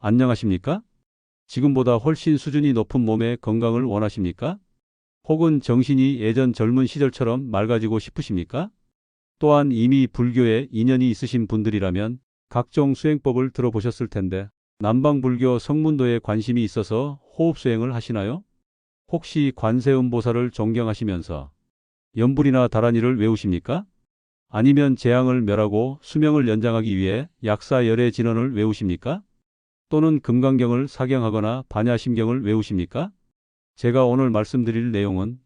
안녕하십니까? 지금보다 훨씬 수준이 높은 몸의 건강을 원하십니까? 혹은 정신이 예전 젊은 시절처럼 맑아지고 싶으십니까? 또한 이미 불교에 인연이 있으신 분들이라면 각종 수행법을 들어보셨을 텐데 남방불교 성문도에 관심이 있어서 호흡 수행을 하시나요? 혹시 관세음보살을 존경하시면서 염불이나 다란이를 외우십니까? 아니면 재앙을 멸하고 수명을 연장하기 위해 약사열애 진언을 외우십니까? 또는 금강경을 사경하거나 반야심경을 외우십니까? 제가 오늘 말씀드릴 내용은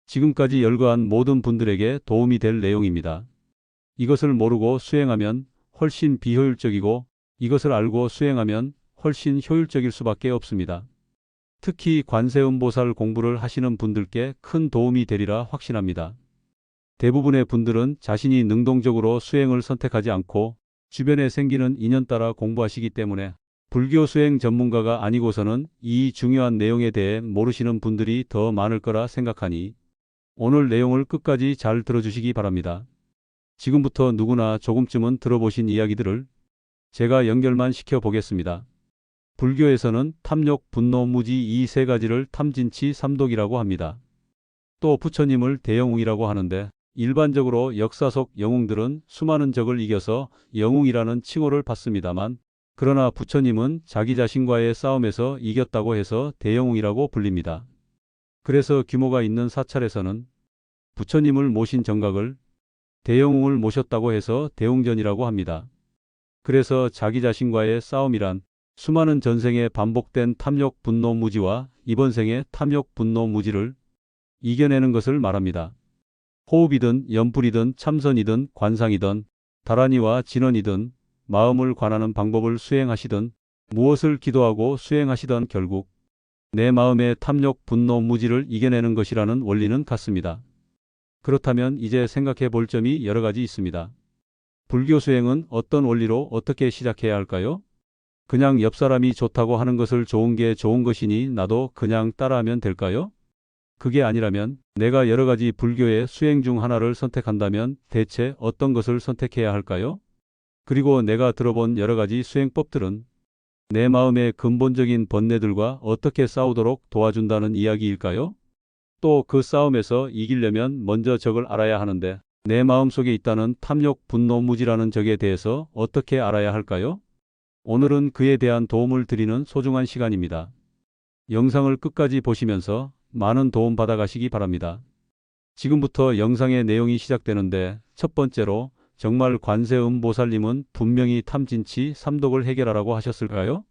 지금까지 열거한 모든 분들에게 도움이 될 내용입니다. 이것을 모르고 수행하면 훨씬 비효율적이고 이것을 알고 수행하면 훨씬 효율적일 수밖에 없습니다. 특히 관세음보살 공부를 하시는 분들께 큰 도움이 되리라 확신합니다. 대부분의 분들은 자신이 능동적으로 수행을 선택하지 않고 주변에 생기는 인연 따라 공부하시기 때문에 불교 수행 전문가가 아니고서는 이 중요한 내용에 대해 모르시는 분들이 더 많을 거라 생각하니 오늘 내용을 끝까지 잘 들어주시기 바랍니다. 지금부터 누구나 조금쯤은 들어보신 이야기들을 제가 연결만 시켜 보겠습니다. 불교에서는 탐욕, 분노, 무지 이 세 가지를 탐진치 삼독이라고 합니다. 또 부처님을 대영웅이라고 하는데 일반적으로 역사 속 영웅들은 수많은 적을 이겨서 영웅이라는 칭호를 받습니다만 그러나 부처님은 자기 자신과의 싸움에서 이겼다고 해서 대영웅이라고 불립니다. 그래서 규모가 있는 사찰에서는 부처님을 모신 정각을 대영웅을 모셨다고 해서 대웅전이라고 합니다. 그래서 자기 자신과의 싸움이란 수많은 전생에 반복된 탐욕, 분노, 무지와 이번 생의 탐욕, 분노, 무지를 이겨내는 것을 말합니다. 호흡이든 연불이든 참선이든 관상이든 다란이와 진언이든 마음을 관하는 방법을 수행하시든 무엇을 기도하고 수행하시든 결국 내 마음의 탐욕, 분노, 무지를 이겨내는 것이라는 원리는 같습니다. 그렇다면 이제 생각해 볼 점이 여러 가지 있습니다. 불교 수행은 어떤 원리로 어떻게 시작해야 할까요? 그냥 옆 사람이 좋다고 하는 것을 좋은 게 좋은 것이니 나도 그냥 따라하면 될까요? 그게 아니라면 내가 여러 가지 불교의 수행 중 하나를 선택한다면 대체 어떤 것을 선택해야 할까요? 그리고 내가 들어본 여러 가지 수행법들은 내 마음의 근본적인 번뇌들과 어떻게 싸우도록 도와준다는 이야기일까요? 또 그 싸움에서 이기려면 먼저 적을 알아야 하는데 내 마음속에 있다는 탐욕, 분노, 무지라는 적에 대해서 어떻게 알아야 할까요? 오늘은 그에 대한 도움을 드리는 소중한 시간입니다. 영상을 끝까지 보시면서 많은 도움 받아가시기 바랍니다. 지금부터 영상의 내용이 시작되는데 첫 번째로 정말 관세음보살님은 분명히 탐진치 삼독을 해결하라고 하셨을까요?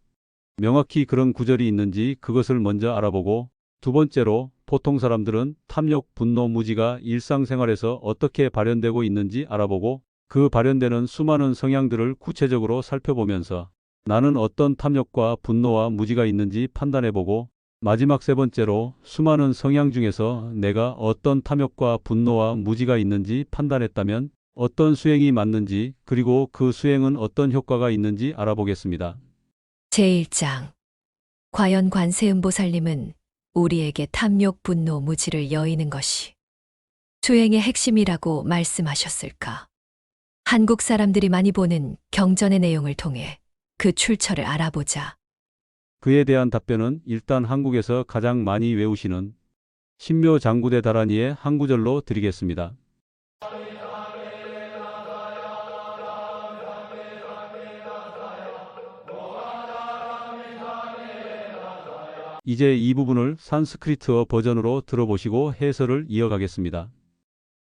명확히 그런 구절이 있는지 그것을 먼저 알아보고 두 번째로 보통 사람들은 탐욕, 분노, 무지가 일상생활에서 어떻게 발현되고 있는지 알아보고 그 발현되는 수많은 성향들을 구체적으로 살펴보면서 나는 어떤 탐욕과 분노와 무지가 있는지 판단해보고 마지막 세 번째로 수많은 성향 중에서 내가 어떤 탐욕과 분노와 무지가 있는지 판단했다면 어떤 수행이 맞는지 그리고 그 수행은 어떤 효과가 있는지 알아보겠습니다. 제1장 과연 관세음보살님은 우리에게 탐욕, 분노, 무지를 여의는 것이 수행의 핵심이라고 말씀하셨을까? 한국 사람들이 많이 보는 경전의 내용을 통해 그 출처를 알아보자. 그에 대한 답변은 일단 한국에서 가장 많이 외우시는 신묘장구대 다란이의 한 구절로 드리겠습니다. 이제 이 부분을 산스크리트어 버전으로 들어보시고 해설을 이어가겠습니다.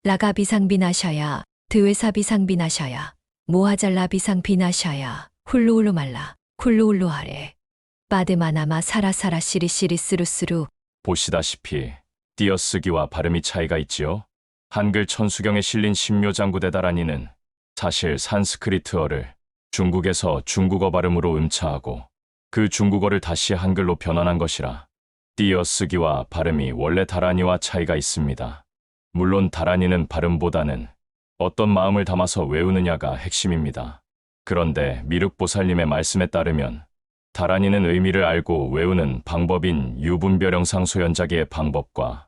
라가비상비나샤야, 드웨사비상비나샤야, 모하잘라비상비나샤야, 훌루훌루말라, 쿨루훌루하레, 빠드마나마 사라사라 시리시리스루스루. 보시다시피 띄어쓰기와 발음이 차이가 있지요. 한글 천수경에 실린 신묘장구대 다란이는 사실 산스크리트어를 중국에서 중국어 발음으로 음차하고 그 중국어를 다시 한글로 변환한 것이라 띄어쓰기와 발음이 원래 다란이와 차이가 있습니다. 물론 다란이는 발음보다는 어떤 마음을 담아서 외우느냐가 핵심입니다. 그런데 미륵보살님의 말씀에 따르면 다란이는 의미를 알고 외우는 방법인 유분별영상소현자기의 방법과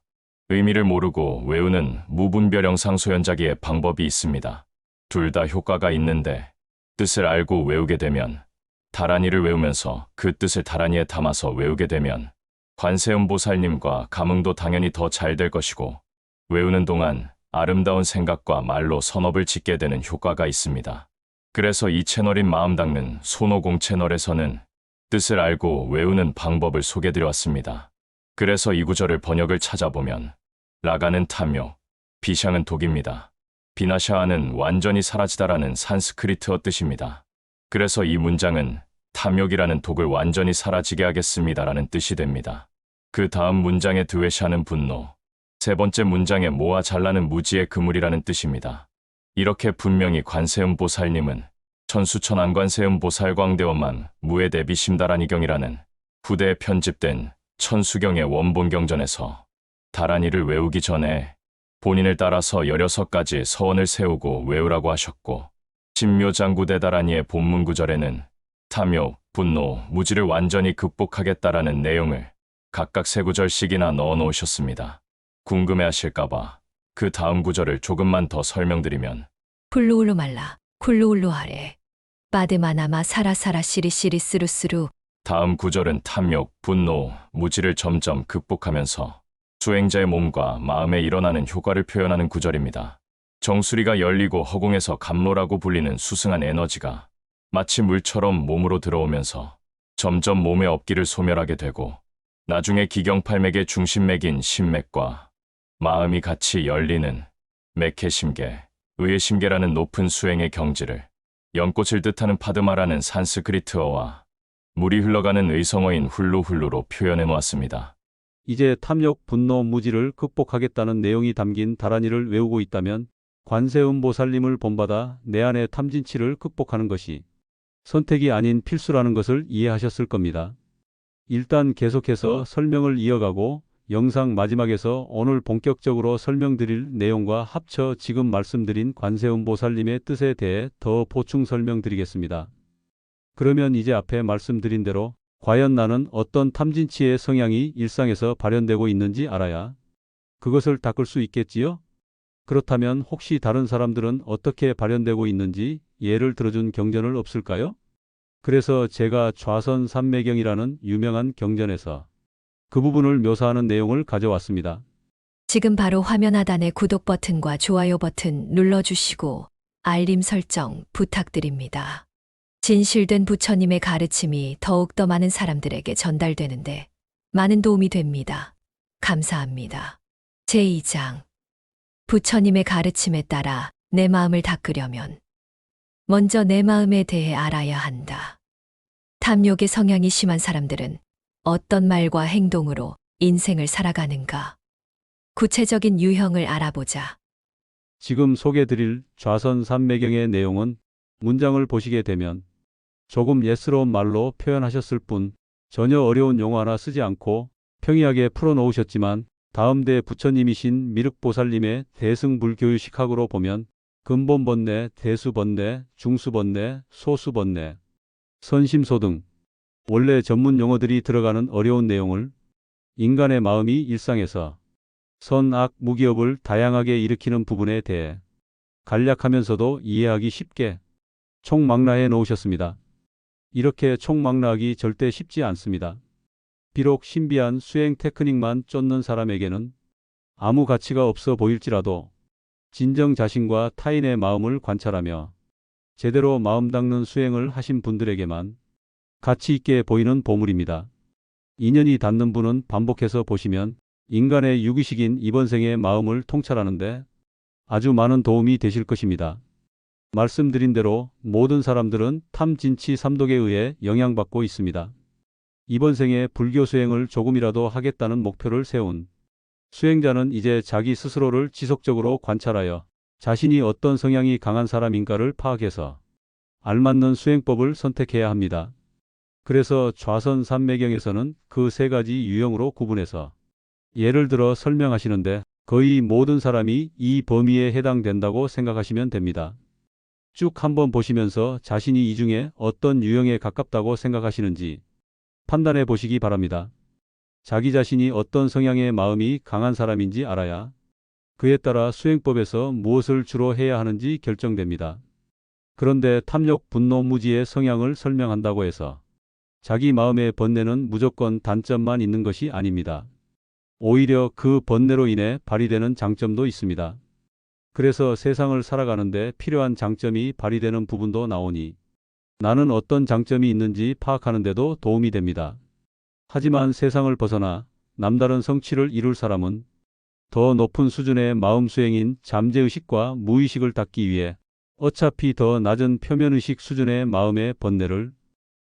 의미를 모르고 외우는 무분별영상소현자기의 방법이 있습니다. 둘 다 효과가 있는데 뜻을 알고 외우게 되면 다란이를 외우면서 그 뜻을 다란이에 담아서 외우게 되면 관세음보살님과 감응도 당연히 더 잘 될 것이고 외우는 동안 아름다운 생각과 말로 선업을 짓게 되는 효과가 있습니다. 그래서 이 채널인 마음 닦는 손오공 채널에서는 뜻을 알고 외우는 방법을 소개드려왔습니다. 그래서 이 구절을 번역을 찾아보면 라가는 탐욕, 비샹은 독입니다. 비나샤아는 완전히 사라지다라는 산스크리트어 뜻입니다. 그래서 이 문장은 탐욕이라는 독을 완전히 사라지게 하겠습니다라는 뜻이 됩니다. 그 다음 문장의 드웨샤는 분노, 세 번째 문장의 모아 잘라는 무지의 그물이라는 뜻입니다. 이렇게 분명히 관세음보살님은 천수천 안관세음보살광대원만 무에 대비 심다란이경이라는 후대에 편집된 천수경의 원본경전에서 다란이를 외우기 전에 본인을 따라서 16가지 서원을 세우고 외우라고 하셨고 신묘장구대다란이의 본문 구절에는 탐욕, 분노, 무지를 완전히 극복하겠다라는 내용을 각각 3구절씩이나 넣어 놓으셨습니다. 궁금해하실까봐 그 다음 구절을 조금만 더 설명드리면 훌루훌루 말라 쿨루훌루 하래 바드마나마 사라사라 시리시리 스루스루. 다음 구절은 탐욕, 분노, 무지를 점점 극복하면서 수행자의 몸과 마음에 일어나는 효과를 표현하는 구절입니다. 정수리가 열리고 허공에서 감로라고 불리는 수승한 에너지가 마치 물처럼 몸으로 들어오면서 점점 몸의 업기를 소멸하게 되고 나중에 기경팔맥의 중심맥인 심맥과 마음이 같이 열리는 맥해심계, 의해심계라는 높은 수행의 경지를 연꽃을 뜻하는 파드마라는 산스크리트어와 물이 흘러가는 의성어인 훌루훌루로 표현해 놓았습니다. 이제 탐욕, 분노, 무지를 극복하겠다는 내용이 담긴 다란이를 외우고 있다면 관세음보살님을 본받아 내 안의 탐진치를 극복하는 것이 선택이 아닌 필수라는 것을 이해하셨을 겁니다. 일단 계속해서 설명을 이어가고 영상 마지막에서 오늘 본격적으로 설명드릴 내용과 합쳐 지금 말씀드린 관세음보살님의 뜻에 대해 더 보충 설명드리겠습니다. 그러면 이제 앞에 말씀드린 대로 과연 나는 어떤 탐진치의 성향이 일상에서 발현되고 있는지 알아야 그것을 닦을 수 있겠지요? 그렇다면 혹시 다른 사람들은 어떻게 발현되고 있는지 예를 들어준 경전을 없을까요? 그래서 제가 좌선 삼매경이라는 유명한 경전에서 그 부분을 묘사하는 내용을 가져왔습니다. 지금 바로 화면 하단의 구독 버튼과 좋아요 버튼 눌러주시고 알림 설정 부탁드립니다. 진실된 부처님의 가르침이 더욱더 많은 사람들에게 전달되는데 많은 도움이 됩니다. 감사합니다. 제2장 부처님의 가르침에 따라 내 마음을 닦으려면 먼저 내 마음에 대해 알아야 한다. 탐욕의 성향이 심한 사람들은 어떤 말과 행동으로 인생을 살아가는가? 구체적인 유형을 알아보자. 지금 소개드릴 좌선 삼매경의 내용은 문장을 보시게 되면 조금 예스러운 말로 표현하셨을 뿐 전혀 어려운 용어나 쓰지 않고 평이하게 풀어놓으셨지만 다음대 부처님이신 미륵보살님의 대승불교유식학으로 보면 근본번뇌, 대수번뇌, 중수번뇌, 소수번뇌, 선심소 등 원래 전문 용어들이 들어가는 어려운 내용을 인간의 마음이 일상에서 선, 악, 무기업을 다양하게 일으키는 부분에 대해 간략하면서도 이해하기 쉽게 총망라해 놓으셨습니다. 이렇게 총망라하기 절대 쉽지 않습니다. 비록 신비한 수행 테크닉만 쫓는 사람에게는 아무 가치가 없어 보일지라도 진정 자신과 타인의 마음을 관찰하며 제대로 마음 닦는 수행을 하신 분들에게만 가치 있게 보이는 보물입니다. 인연이 닿는 분은 반복해서 보시면 인간의 유기식인 이번 생의 마음을 통찰하는데 아주 많은 도움이 되실 것입니다. 말씀드린 대로 모든 사람들은 탐진치 삼독에 의해 영향받고 있습니다. 이번 생에 불교 수행을 조금이라도 하겠다는 목표를 세운 수행자는 이제 자기 스스로를 지속적으로 관찰하여 자신이 어떤 성향이 강한 사람인가를 파악해서 알맞는 수행법을 선택해야 합니다. 그래서 좌선 삼매경에서는 그 3가지 유형으로 구분해서 예를 들어 설명하시는데 거의 모든 사람이 이 범위에 해당된다고 생각하시면 됩니다. 쭉 한번 보시면서 자신이 이 중에 어떤 유형에 가깝다고 생각하시는지 판단해 보시기 바랍니다. 자기 자신이 어떤 성향의 마음이 강한 사람인지 알아야 그에 따라 수행법에서 무엇을 주로 해야 하는지 결정됩니다. 그런데 탐욕, 분노, 무지의 성향을 설명한다고 해서 자기 마음의 번뇌는 무조건 단점만 있는 것이 아닙니다. 오히려 그 번뇌로 인해 발휘되는 장점도 있습니다. 그래서 세상을 살아가는데 필요한 장점이 발휘되는 부분도 나오니 나는 어떤 장점이 있는지 파악하는 데도 도움이 됩니다. 하지만 세상을 벗어나 남다른 성취를 이룰 사람은 더 높은 수준의 마음 수행인 잠재의식과 무의식을 닦기 위해 어차피 더 낮은 표면의식 수준의 마음의 번뇌를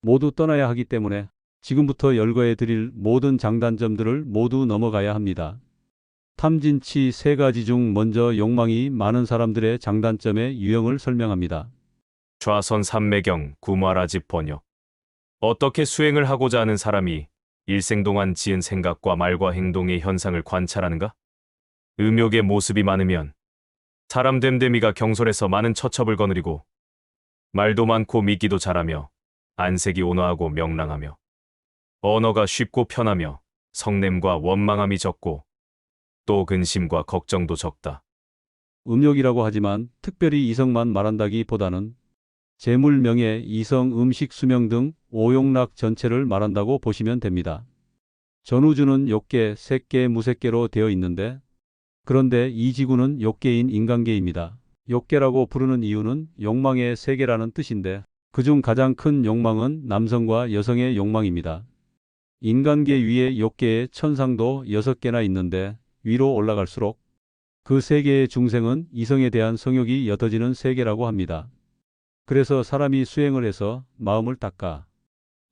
모두 떠나야 하기 때문에 지금부터 열거해 드릴 모든 장단점들을 모두 넘어가야 합니다. 탐진치 세 가지 중 먼저 욕망이 많은 사람들의 장단점의 유형을 설명합니다. 좌선 삼매경 구마라집 번역. 어떻게 수행을 하고자 하는 사람이 일생 동안 지은 생각과 말과 행동의 현상을 관찰하는가? 음욕의 모습이 많으면 사람 됨됨이가 경솔해서 많은 처첩을 거느리고 말도 많고 미기도 잘하며 안색이 온화하고 명랑하며 언어가 쉽고 편하며 성냄과 원망함이 적고 또 근심과 걱정도 적다. 음욕이라고 하지만 특별히 이성만 말한다기보다는 재물, 명예, 이성, 음식, 수명 등 오욕락 전체를 말한다고 보시면 됩니다. 전우주는 욕계, 색계, 무색계로 되어 있는데 그런데 이 지구는 욕계인 인간계입니다. 욕계라고 부르는 이유는 욕망의 세계라는 뜻인데 그중 가장 큰 욕망은 남성과 여성의 욕망입니다. 인간계 위에 욕계의 천상도 6개나 있는데 위로 올라갈수록 그 세계의 중생은 이성에 대한 성욕이 옅어지는 세계라고 합니다. 그래서 사람이 수행을 해서 마음을 닦아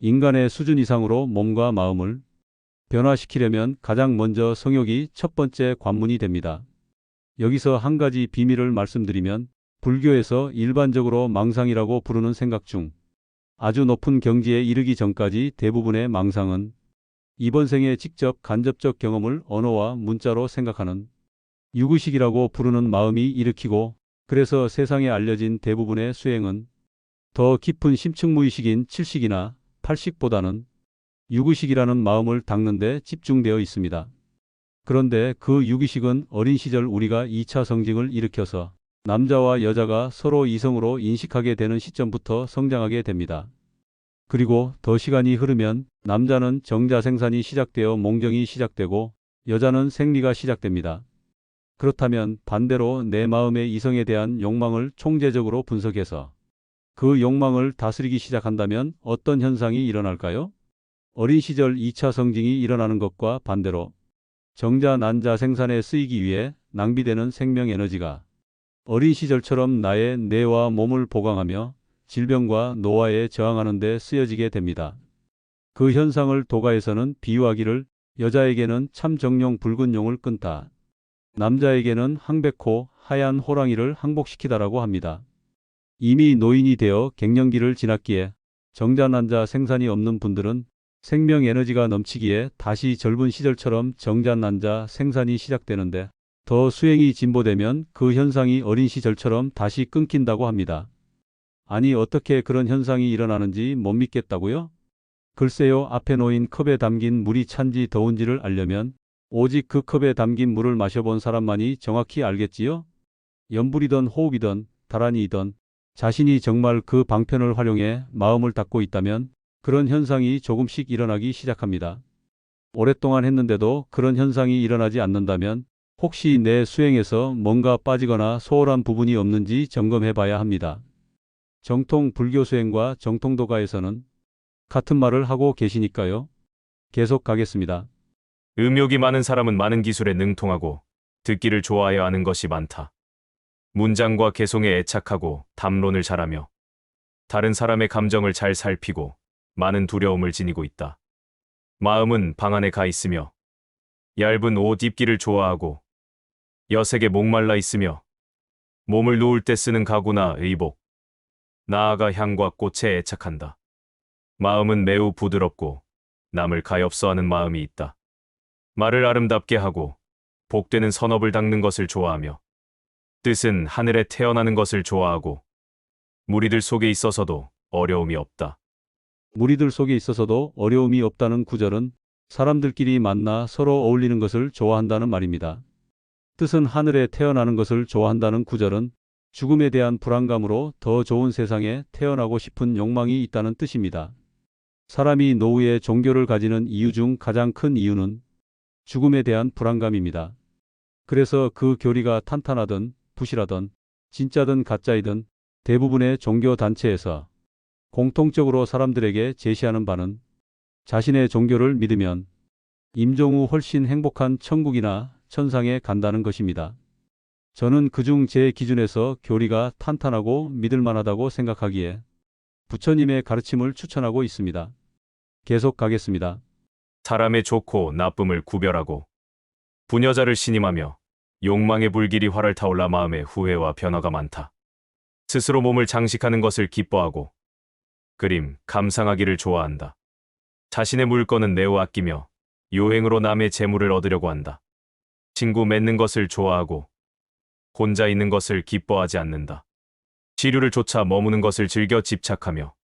인간의 수준 이상으로 몸과 마음을 변화시키려면 가장 먼저 성욕이 첫 번째 관문이 됩니다. 여기서 한 가지 비밀을 말씀드리면 불교에서 일반적으로 망상이라고 부르는 생각 중 아주 높은 경지에 이르기 전까지 대부분의 망상은 이번 생에 직접 간접적 경험을 언어와 문자로 생각하는 유구식이라고 부르는 마음이 일으키고 그래서 세상에 알려진 대부분의 수행은 더 깊은 심층무의식인 7식이나 8식보다는 유구식이라는 마음을 닦는 데 집중되어 있습니다. 그런데 그 유기식은 어린 시절 우리가 2차 성징을 일으켜서 남자와 여자가 서로 이성으로 인식하게 되는 시점부터 성장하게 됩니다. 그리고 더 시간이 흐르면 남자는 정자 생산이 시작되어 몽정이 시작되고 여자는 생리가 시작됩니다. 그렇다면 반대로 내 마음의 이성에 대한 욕망을 총체적으로 분석해서 그 욕망을 다스리기 시작한다면 어떤 현상이 일어날까요? 어린 시절 2차 성징이 일어나는 것과 반대로 정자 난자 생산에 쓰이기 위해 낭비되는 생명 에너지가 어린 시절처럼 나의 뇌와 몸을 보강하며 질병과 노화에 저항하는 데 쓰여지게 됩니다. 그 현상을 도가에서는 비유하기를 여자에게는 참정용 붉은 용을 끊다. 남자에게는 황백호 하얀 호랑이를 항복시키다라고 합니다. 이미 노인이 되어 갱년기를 지났기에 정자난자 생산이 없는 분들은 생명 에너지가 넘치기에 다시 젊은 시절처럼 정자난자 생산이 시작되는데 더 수행이 진보되면 그 현상이 어린 시절처럼 다시 끊긴다고 합니다. 아니 어떻게 그런 현상이 일어나는지 못 믿겠다고요? 글쎄요, 앞에 놓인 컵에 담긴 물이 찬지 더운지를 알려면 오직 그 컵에 담긴 물을 마셔본 사람만이 정확히 알겠지요? 염불이든 호흡이든 다란이이든 자신이 정말 그 방편을 활용해 마음을 닦고 있다면 그런 현상이 조금씩 일어나기 시작합니다. 오랫동안 했는데도 그런 현상이 일어나지 않는다면 혹시 내 수행에서 뭔가 빠지거나 소홀한 부분이 없는지 점검해 봐야 합니다. 정통 불교 수행과 정통 도가에서는 같은 말을 하고 계시니까요. 계속 가겠습니다. 음욕이 많은 사람은 많은 기술에 능통하고 듣기를 좋아하여 하는 것이 많다. 문장과 개송에 애착하고 담론을 잘하며 다른 사람의 감정을 잘 살피고 많은 두려움을 지니고 있다. 마음은 방 안에 가 있으며 얇은 옷 입기를 좋아하고 여색에 목말라 있으며 몸을 누울 때 쓰는 가구나 의복, 나아가 향과 꽃에 애착한다. 마음은 매우 부드럽고 남을 가엾어하는 마음이 있다. 말을 아름답게 하고 복되는 선업을 닦는 것을 좋아하며 뜻은 하늘에 태어나는 것을 좋아하고 무리들 속에 있어서도 어려움이 없다. 무리들 속에 있어서도 어려움이 없다는 구절은 사람들끼리 만나 서로 어울리는 것을 좋아한다는 말입니다. 뜻은 하늘에 태어나는 것을 좋아한다는 구절은 죽음에 대한 불안감으로 더 좋은 세상에 태어나고 싶은 욕망이 있다는 뜻입니다. 사람이 노후에 종교를 가지는 이유 중 가장 큰 이유는 죽음에 대한 불안감입니다. 그래서 그 교리가 탄탄하든 부실하든 진짜든 가짜이든 대부분의 종교 단체에서 공통적으로 사람들에게 제시하는 바는 자신의 종교를 믿으면 임종 후 훨씬 행복한 천국이나 천상에 간다는 것입니다. 저는 그중 제 기준에서 교리가 탄탄하고 믿을 만하다고 생각하기에 부처님의 가르침을 추천하고 있습니다. 계속 가겠습니다. 사람의 좋고 나쁨을 구별하고 부녀자를 신임하며 욕망의 불길이 활을 타올라 마음에 후회와 변화가 많다. 스스로 몸을 장식하는 것을 기뻐하고 그림, 감상하기를 좋아한다. 자신의 물건은 매우 아끼며 요행으로 남의 재물을 얻으려고 한다. 친구 맺는 것을 좋아하고 혼자 있는 것을 기뻐하지 않는다. 시류를 쫓아 머무는 것을 즐겨 집착하며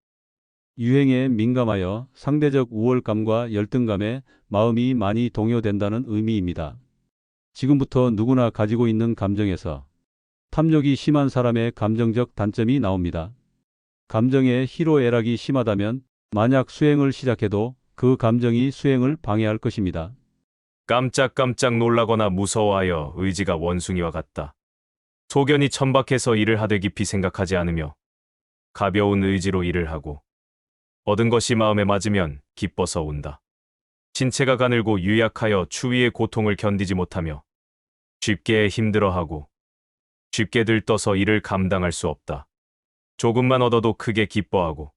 유행에 민감하여 상대적 우월감과 열등감에 마음이 많이 동요된다는 의미입니다. 지금부터 누구나 가지고 있는 감정에서 탐욕이 심한 사람의 감정적 단점이 나옵니다. 감정에 희로애락이 심하다면 만약 수행을 시작해도 그 감정이 수행을 방해할 것입니다. 깜짝깜짝 놀라거나 무서워하여 의지가 원숭이와 같다. 소견이 천박해서 일을 하되 깊이 생각하지 않으며 가벼운 의지로 일을 하고 얻은 것이 마음에 맞으면 기뻐서 운다. 신체가 가늘고 유약하여 추위의 고통을 견디지 못하며 쉽게 힘들어하고 쉽게 들떠서 일을 감당할 수 없다. 조금만 얻어도 크게 기뻐하고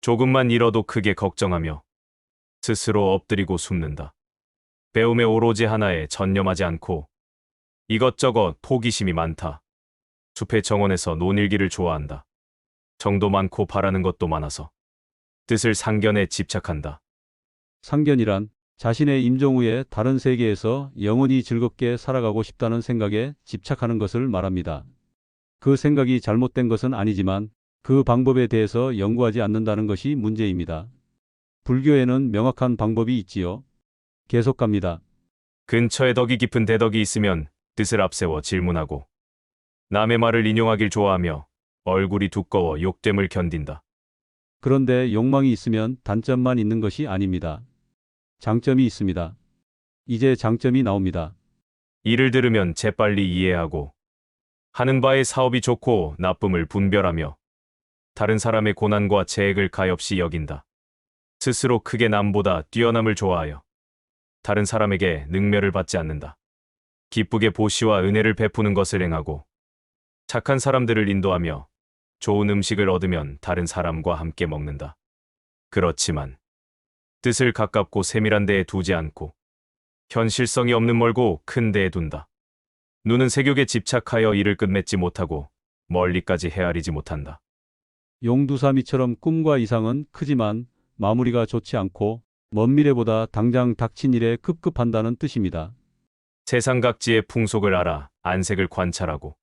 조금만 잃어도 크게 걱정하며 스스로 엎드리고 숨는다. 배움에 오로지 하나에 전념하지 않고 이것저것 호기심이 많다. 숲의 정원에서 논일기를 좋아한다. 정도 많고 바라는 것도 많아서 뜻을 상견에 집착한다. 상견이란 자신의 임종 후에 다른 세계에서 영원히 즐겁게 살아가고 싶다는 생각에 집착하는 것을 말합니다. 그 생각이 잘못된 것은 아니지만 그 방법에 대해서 연구하지 않는다는 것이 문제입니다. 불교에는 명확한 방법이 있지요. 계속 갑니다. 근처에 덕이 깊은 대덕이 있으면 뜻을 앞세워 질문하고 남의 말을 인용하길 좋아하며 얼굴이 두꺼워 욕됨을 견딘다. 그런데 욕망이 있으면 단점만 있는 것이 아닙니다. 장점이 있습니다. 이제 장점이 나옵니다. 이를 들으면 재빨리 이해하고 하는 바의 사업이 좋고 나쁨을 분별하며 다른 사람의 고난과 재액을 가엾이 여긴다. 스스로 크게 남보다 뛰어남을 좋아하여 다른 사람에게 능멸을 받지 않는다. 기쁘게 보시와 은혜를 베푸는 것을 행하고 착한 사람들을 인도하며 좋은 음식을 얻으면 다른 사람과 함께 먹는다. 그렇지만 뜻을 가깝고 세밀한 데에 두지 않고 현실성이 없는 멀고 큰 데에 둔다. 눈은 세욕에 집착하여 이를 끝맺지 못하고 멀리까지 헤아리지 못한다. 용두사미처럼 꿈과 이상은 크지만 마무리가 좋지 않고 먼 미래보다 당장 닥친 일에 급급한다는 뜻입니다. 세상 각지의 풍속을 알아 안색을 관찰하고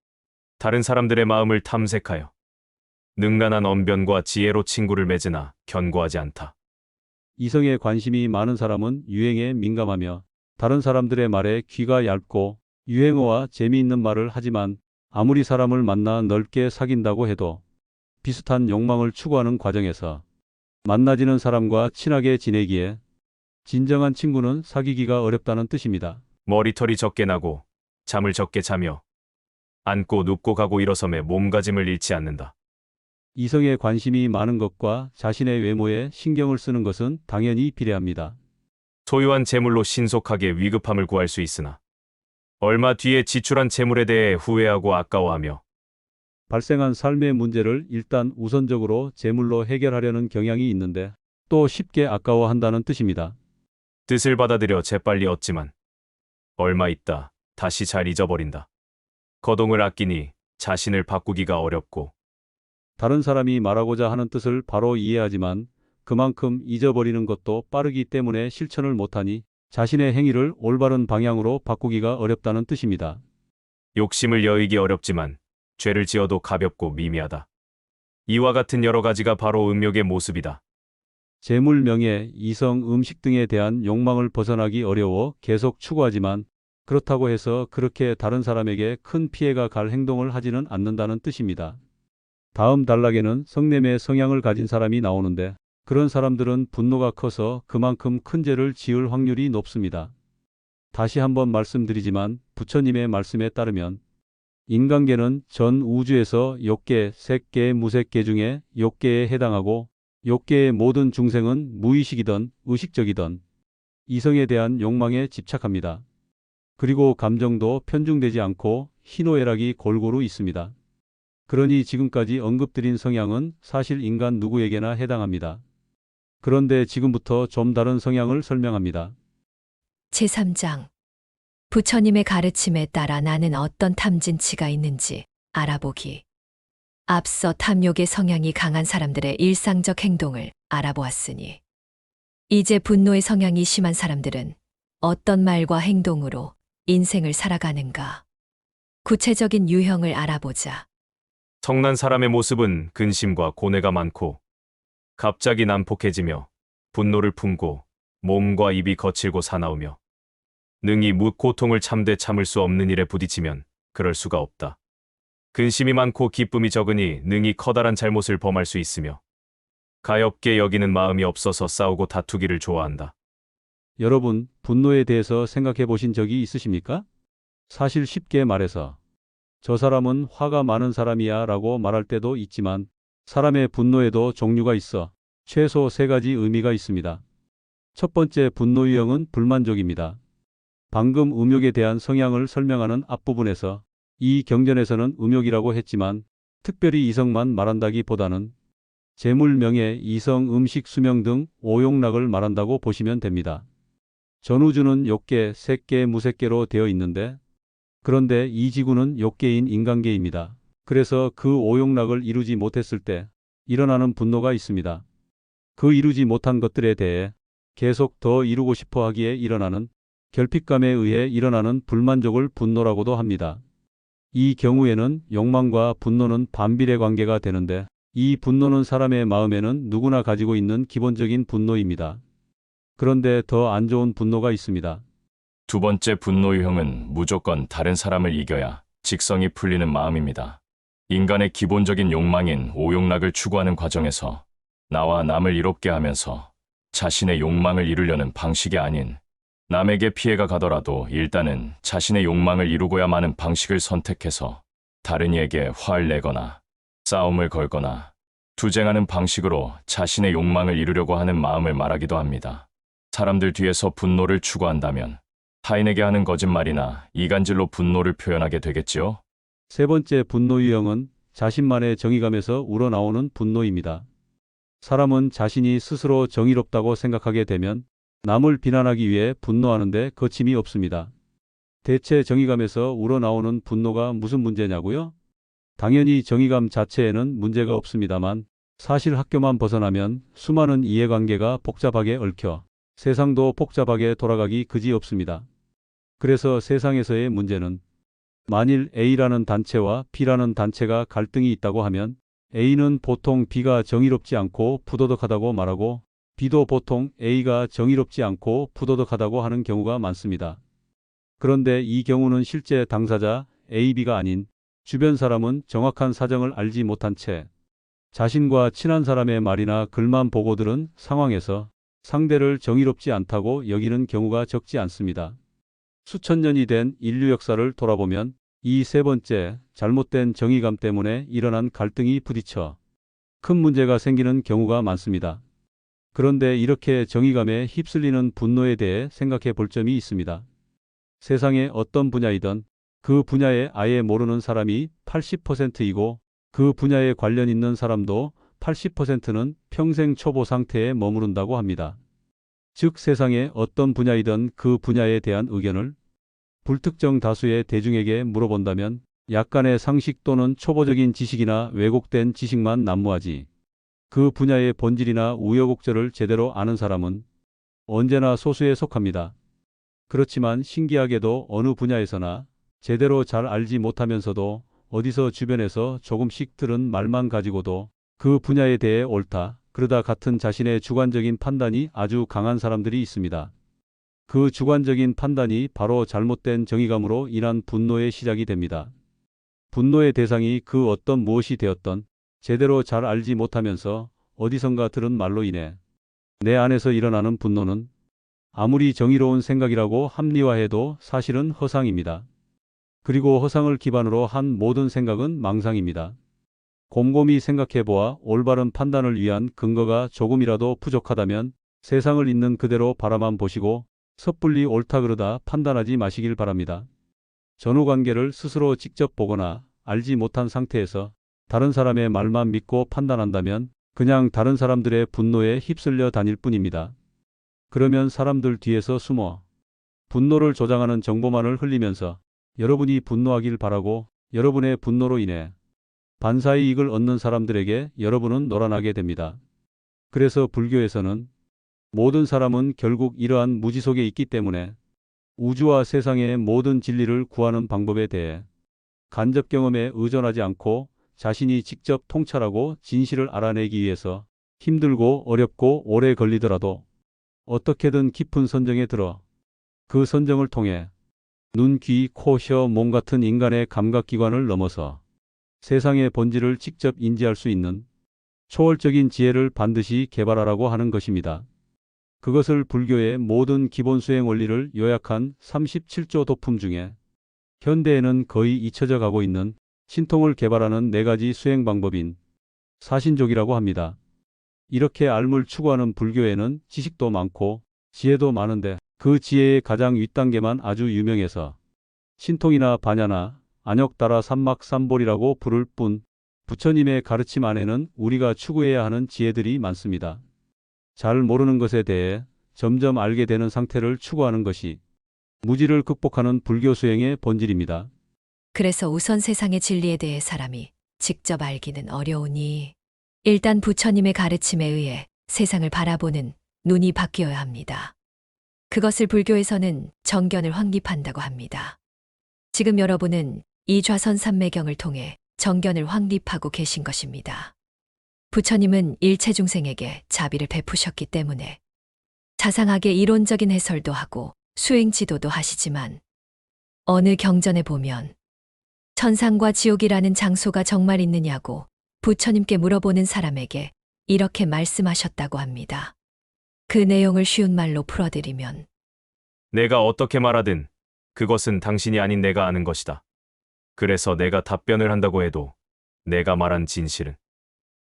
다른 사람들의 마음을 탐색하여 능란한 언변과 지혜로 친구를 맺으나 견고하지 않다. 이성에 관심이 많은 사람은 유행에 민감하며 다른 사람들의 말에 귀가 얇고 유행어와 재미있는 말을 하지만 아무리 사람을 만나 넓게 사귄다고 해도 비슷한 욕망을 추구하는 과정에서 만나지는 사람과 친하게 지내기에 진정한 친구는 사귀기가 어렵다는 뜻입니다. 머리털이 적게 나고 잠을 적게 자며 앉고 눕고 가고 일어섬에 몸가짐을 잃지 않는다. 이성에 관심이 많은 것과 자신의 외모에 신경을 쓰는 것은 당연히 비례합니다. 소유한 재물로 신속하게 위급함을 구할 수 있으나 얼마 뒤에 지출한 재물에 대해 후회하고 아까워하며 발생한 삶의 문제를 일단 우선적으로 재물로 해결하려는 경향이 있는데 또 쉽게 아까워한다는 뜻입니다. 뜻을 받아들여 재빨리 얻지만 얼마 있다 다시 잘 잊어버린다. 거동을 아끼니 자신을 바꾸기가 어렵고 다른 사람이 말하고자 하는 뜻을 바로 이해하지만 그만큼 잊어버리는 것도 빠르기 때문에 실천을 못하니 자신의 행위를 올바른 방향으로 바꾸기가 어렵다는 뜻입니다. 욕심을 여의기 어렵지만 죄를 지어도 가볍고 미미하다. 이와 같은 여러 가지가 바로 음욕의 모습이다. 재물, 명예, 이성, 음식 등에 대한 욕망을 벗어나기 어려워 계속 추구하지만 그렇다고 해서 그렇게 다른 사람에게 큰 피해가 갈 행동을 하지는 않는다는 뜻입니다. 다음 단락에는 성냄의 성향을 가진 사람이 나오는데 그런 사람들은 분노가 커서 그만큼 큰 죄를 지을 확률이 높습니다. 다시 한번 말씀드리지만 부처님의 말씀에 따르면 인간계는 전 우주에서 욕계, 색계, 무색계 중에 욕계에 해당하고 욕계의 모든 중생은 무의식이든 의식적이든 이성에 대한 욕망에 집착합니다. 그리고 감정도 편중되지 않고 희노애락이 골고루 있습니다. 그러니 지금까지 언급드린 성향은 사실 인간 누구에게나 해당합니다. 그런데 지금부터 좀 다른 성향을 설명합니다. 제3장. 부처님의 가르침에 따라 나는 어떤 탐진치가 있는지 알아보기. 앞서 탐욕의 성향이 강한 사람들의 일상적 행동을 알아보았으니, 이제 분노의 성향이 심한 사람들은 어떤 말과 행동으로 인생을 살아가는가. 구체적인 유형을 알아보자. 성난 사람의 모습은 근심과 고뇌가 많고 갑자기 난폭해지며 분노를 품고 몸과 입이 거칠고 사나우며 능히 고통을 참되 참을 수 없는 일에 부딪히면 그럴 수가 없다. 근심이 많고 기쁨이 적으니 능히 커다란 잘못을 범할 수 있으며 가엾게 여기는 마음이 없어서 싸우고 다투기를 좋아한다. 여러분, 분노에 대해서 생각해 보신 적이 있으십니까? 사실 쉽게 말해서 저 사람은 화가 많은 사람이야 라고 말할 때도 있지만 사람의 분노에도 종류가 있어 최소 3가지 의미가 있습니다. 첫 번째 분노 유형은 불만족입니다. 방금 음욕에 대한 성향을 설명하는 앞부분에서 이 경전에서는 음욕이라고 했지만 특별히 이성만 말한다기보다는 재물, 명예, 이성, 음식, 수명 등 오욕락을 말한다고 보시면 됩니다. 전우주는 욕계, 색계, 무색계로 되어 있는데 그런데 이 지구는 욕계인 인간계입니다. 그래서 그 오욕락을 이루지 못했을 때 일어나는 분노가 있습니다. 그 이루지 못한 것들에 대해 계속 더 이루고 싶어 하기에 일어나는 결핍감에 의해 일어나는 불만족을 분노라고도 합니다. 이 경우에는 욕망과 분노는 반비례 관계가 되는데 이 분노는 사람의 마음에는 누구나 가지고 있는 기본적인 분노입니다. 그런데 더 안 좋은 분노가 있습니다. 두 번째 분노 유형은 무조건 다른 사람을 이겨야 직성이 풀리는 마음입니다. 인간의 기본적인 욕망인 오욕락을 추구하는 과정에서 나와 남을 이롭게 하면서 자신의 욕망을 이루려는 방식이 아닌 남에게 피해가 가더라도 일단은 자신의 욕망을 이루고야 마는 방식을 선택해서 다른 이에게 화를 내거나 싸움을 걸거나 투쟁하는 방식으로 자신의 욕망을 이루려고 하는 마음을 말하기도 합니다. 사람들 뒤에서 분노를 추구한다면 타인에게 하는 거짓말이나 이간질로 분노를 표현하게 되겠지요? 세 번째 분노 유형은 자신만의 정의감에서 우러나오는 분노입니다. 사람은 자신이 스스로 정의롭다고 생각하게 되면 남을 비난하기 위해 분노하는데 거침이 없습니다. 대체 정의감에서 우러나오는 분노가 무슨 문제냐고요? 당연히 정의감 자체에는 문제가 없습니다만 사실 학교만 벗어나면 수많은 이해관계가 복잡하게 얽혀 세상도 복잡하게 돌아가기 그지없습니다. 그래서 세상에서의 문제는 만일 A라는 단체와 B라는 단체가 갈등이 있다고 하면 A는 보통 B가 정의롭지 않고 부도덕하다고 말하고 B도 보통 A가 정의롭지 않고 부도덕하다고 하는 경우가 많습니다. 그런데 이 경우는 실제 당사자 A, B가 아닌 주변 사람은 정확한 사정을 알지 못한 채 자신과 친한 사람의 말이나 글만 보고 들은 상황에서 상대를 정의롭지 않다고 여기는 경우가 적지 않습니다. 수천 년이 된 인류 역사를 돌아보면 이 세 번째 잘못된 정의감 때문에 일어난 갈등이 부딪혀 큰 문제가 생기는 경우가 많습니다. 그런데 이렇게 정의감에 휩쓸리는 분노에 대해 생각해 볼 점이 있습니다. 세상의 어떤 분야이든 그 분야에 아예 모르는 사람이 80%이고 그 분야에 관련 있는 사람도 80%는 평생 초보 상태에 머무른다고 합니다. 즉 세상의 어떤 분야이든 그 분야에 대한 의견을 불특정 다수의 대중에게 물어본다면 약간의 상식 또는 초보적인 지식이나 왜곡된 지식만 난무하지 그 분야의 본질이나 우여곡절을 제대로 아는 사람은 언제나 소수에 속합니다. 그렇지만 신기하게도 어느 분야에서나 제대로 잘 알지 못하면서도 어디서 주변에서 조금씩 들은 말만 가지고도 그 분야에 대해 옳다, 그러다 같은 자신의 주관적인 판단이 아주 강한 사람들이 있습니다. 그 주관적인 판단이 바로 잘못된 정의감으로 인한 분노의 시작이 됩니다. 분노의 대상이 그 어떤 무엇이 되었던 제대로 잘 알지 못하면서 어디선가 들은 말로 인해 내 안에서 일어나는 분노는 아무리 정의로운 생각이라고 합리화해도 사실은 허상입니다. 그리고 허상을 기반으로 한 모든 생각은 망상입니다. 곰곰이 생각해보아 올바른 판단을 위한 근거가 조금이라도 부족하다면 세상을 있는 그대로 바라만 보시고 섣불리 옳다 그르다 판단하지 마시길 바랍니다. 전후관계를 스스로 직접 보거나 알지 못한 상태에서 다른 사람의 말만 믿고 판단한다면 그냥 다른 사람들의 분노에 휩쓸려 다닐 뿐입니다. 그러면 사람들 뒤에서 숨어 분노를 조장하는 정보만을 흘리면서 여러분이 분노하길 바라고 여러분의 분노로 인해 반사의 이익을 얻는 사람들에게 여러분은 노란하게 됩니다. 그래서 불교에서는 모든 사람은 결국 이러한 무지 속에 있기 때문에 우주와 세상의 모든 진리를 구하는 방법에 대해 간접 경험에 의존하지 않고 자신이 직접 통찰하고 진실을 알아내기 위해서 힘들고 어렵고 오래 걸리더라도 어떻게든 깊은 선정에 들어 그 선정을 통해 눈, 귀, 코, 혀, 몸 같은 인간의 감각기관을 넘어서 세상의 본질을 직접 인지할 수 있는 초월적인 지혜를 반드시 개발하라고 하는 것입니다. 그것을 불교의 모든 기본 수행 원리를 요약한 37조 도품 중에 현대에는 거의 잊혀져 가고 있는 신통을 개발하는 4가지 수행 방법인 사신족이라고 합니다. 이렇게 알물 추구하는 불교에는 지식도 많고 지혜도 많은데 그 지혜의 가장 윗단계만 아주 유명해서 신통이나 반야나 안역다라 삼막삼볼이라고 부를 뿐 부처님의 가르침 안에는 우리가 추구해야 하는 지혜들이 많습니다. 잘 모르는 것에 대해 점점 알게 되는 상태를 추구하는 것이 무지를 극복하는 불교 수행의 본질입니다. 그래서 우선 세상의 진리에 대해 사람이 직접 알기는 어려우니 일단 부처님의 가르침에 의해 세상을 바라보는 눈이 바뀌어야 합니다. 그것을 불교에서는 정견을 확립한다고 합니다. 지금 여러분은 이 좌선 삼매경을 통해 정견을 확립하고 계신 것입니다. 부처님은 일체 중생에게 자비를 베푸셨기 때문에 자상하게 이론적인 해설도 하고 수행 지도도 하시지만 어느 경전에 보면 천상과 지옥이라는 장소가 정말 있느냐고 부처님께 물어보는 사람에게 이렇게 말씀하셨다고 합니다. 그 내용을 쉬운 말로 풀어드리면 내가 어떻게 말하든 그것은 당신이 아닌 내가 아는 것이다. 그래서 내가 답변을 한다고 해도 내가 말한 진실은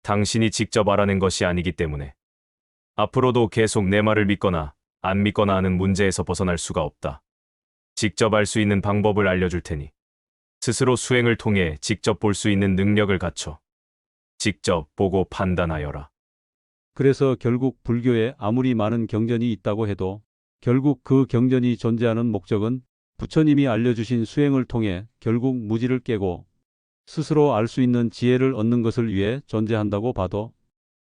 당신이 직접 알아낸 것이 아니기 때문에 앞으로도 계속 내 말을 믿거나 안 믿거나 하는 문제에서 벗어날 수가 없다. 직접 알 수 있는 방법을 알려줄 테니 스스로 수행을 통해 직접 볼 수 있는 능력을 갖춰 직접 보고 판단하여라. 그래서 결국 불교에 아무리 많은 경전이 있다고 해도 결국 그 경전이 존재하는 목적은 부처님이 알려주신 수행을 통해 결국 무지를 깨고 스스로 알 수 있는 지혜를 얻는 것을 위해 존재한다고 봐도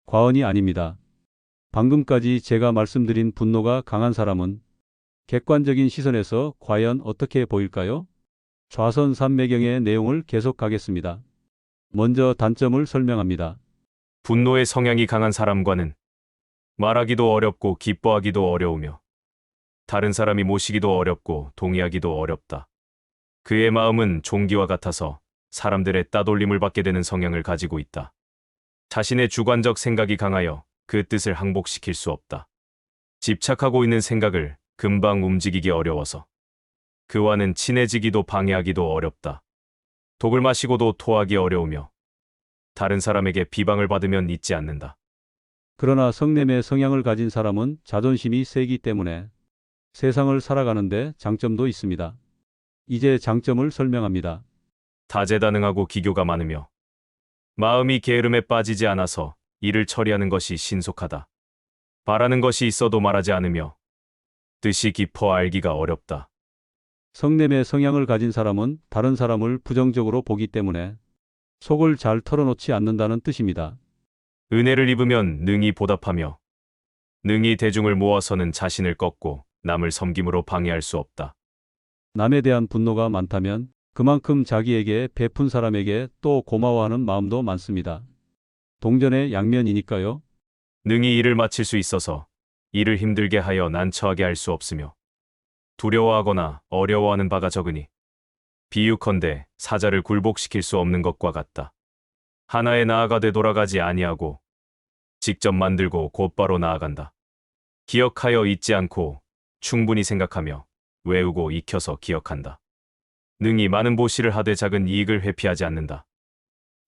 과언이 아닙니다. 방금까지 제가 말씀드린 분노가 강한 사람은 객관적인 시선에서 과연 어떻게 보일까요? 좌선 삼매경의 내용을 계속 가겠습니다. 먼저 단점을 설명합니다. 분노의 성향이 강한 사람과는 말하기도 어렵고 기뻐하기도 어려우며 다른 사람이 모시기도 어렵고 동의하기도 어렵다. 그의 마음은 종기와 같아서 사람들의 따돌림을 받게 되는 성향을 가지고 있다. 자신의 주관적 생각이 강하여 그 뜻을 항복시킬 수 없다. 집착하고 있는 생각을 금방 움직이기 어려워서 그와는 친해지기도 방해하기도 어렵다. 독을 마시고도 토하기 어려우며 다른 사람에게 비방을 받으면 잊지 않는다. 그러나 성냄의 성향을 가진 사람은 자존심이 세기 때문에 세상을 살아가는데 장점도 있습니다. 이제 장점을 설명합니다. 다재다능하고 기교가 많으며 마음이 게으름에 빠지지 않아서 일을 처리하는 것이 신속하다. 바라는 것이 있어도 말하지 않으며 뜻이 깊어 알기가 어렵다. 성냄의 성향을 가진 사람은 다른 사람을 부정적으로 보기 때문에 속을 잘 털어놓지 않는다는 뜻입니다. 은혜를 입으면 능히 보답하며 능히 대중을 모아서는 자신을 꺾고 남을 섬김으로 방해할 수 없다. 남에 대한 분노가 많다면 그만큼 자기에게 베푼 사람에게 또 고마워하는 마음도 많습니다. 동전의 양면이니까요. 능히 일을 마칠 수 있어서 일을 힘들게 하여 난처하게 할 수 없으며 두려워하거나 어려워하는 바가 적으니 비유컨대 사자를 굴복시킬 수 없는 것과 같다. 하나에 나아가되 돌아가지 아니하고 직접 만들고 곧바로 나아간다. 기억하여 잊지 않고 충분히 생각하며 외우고 익혀서 기억한다. 능히 많은 보시를 하되 작은 이익을 회피하지 않는다.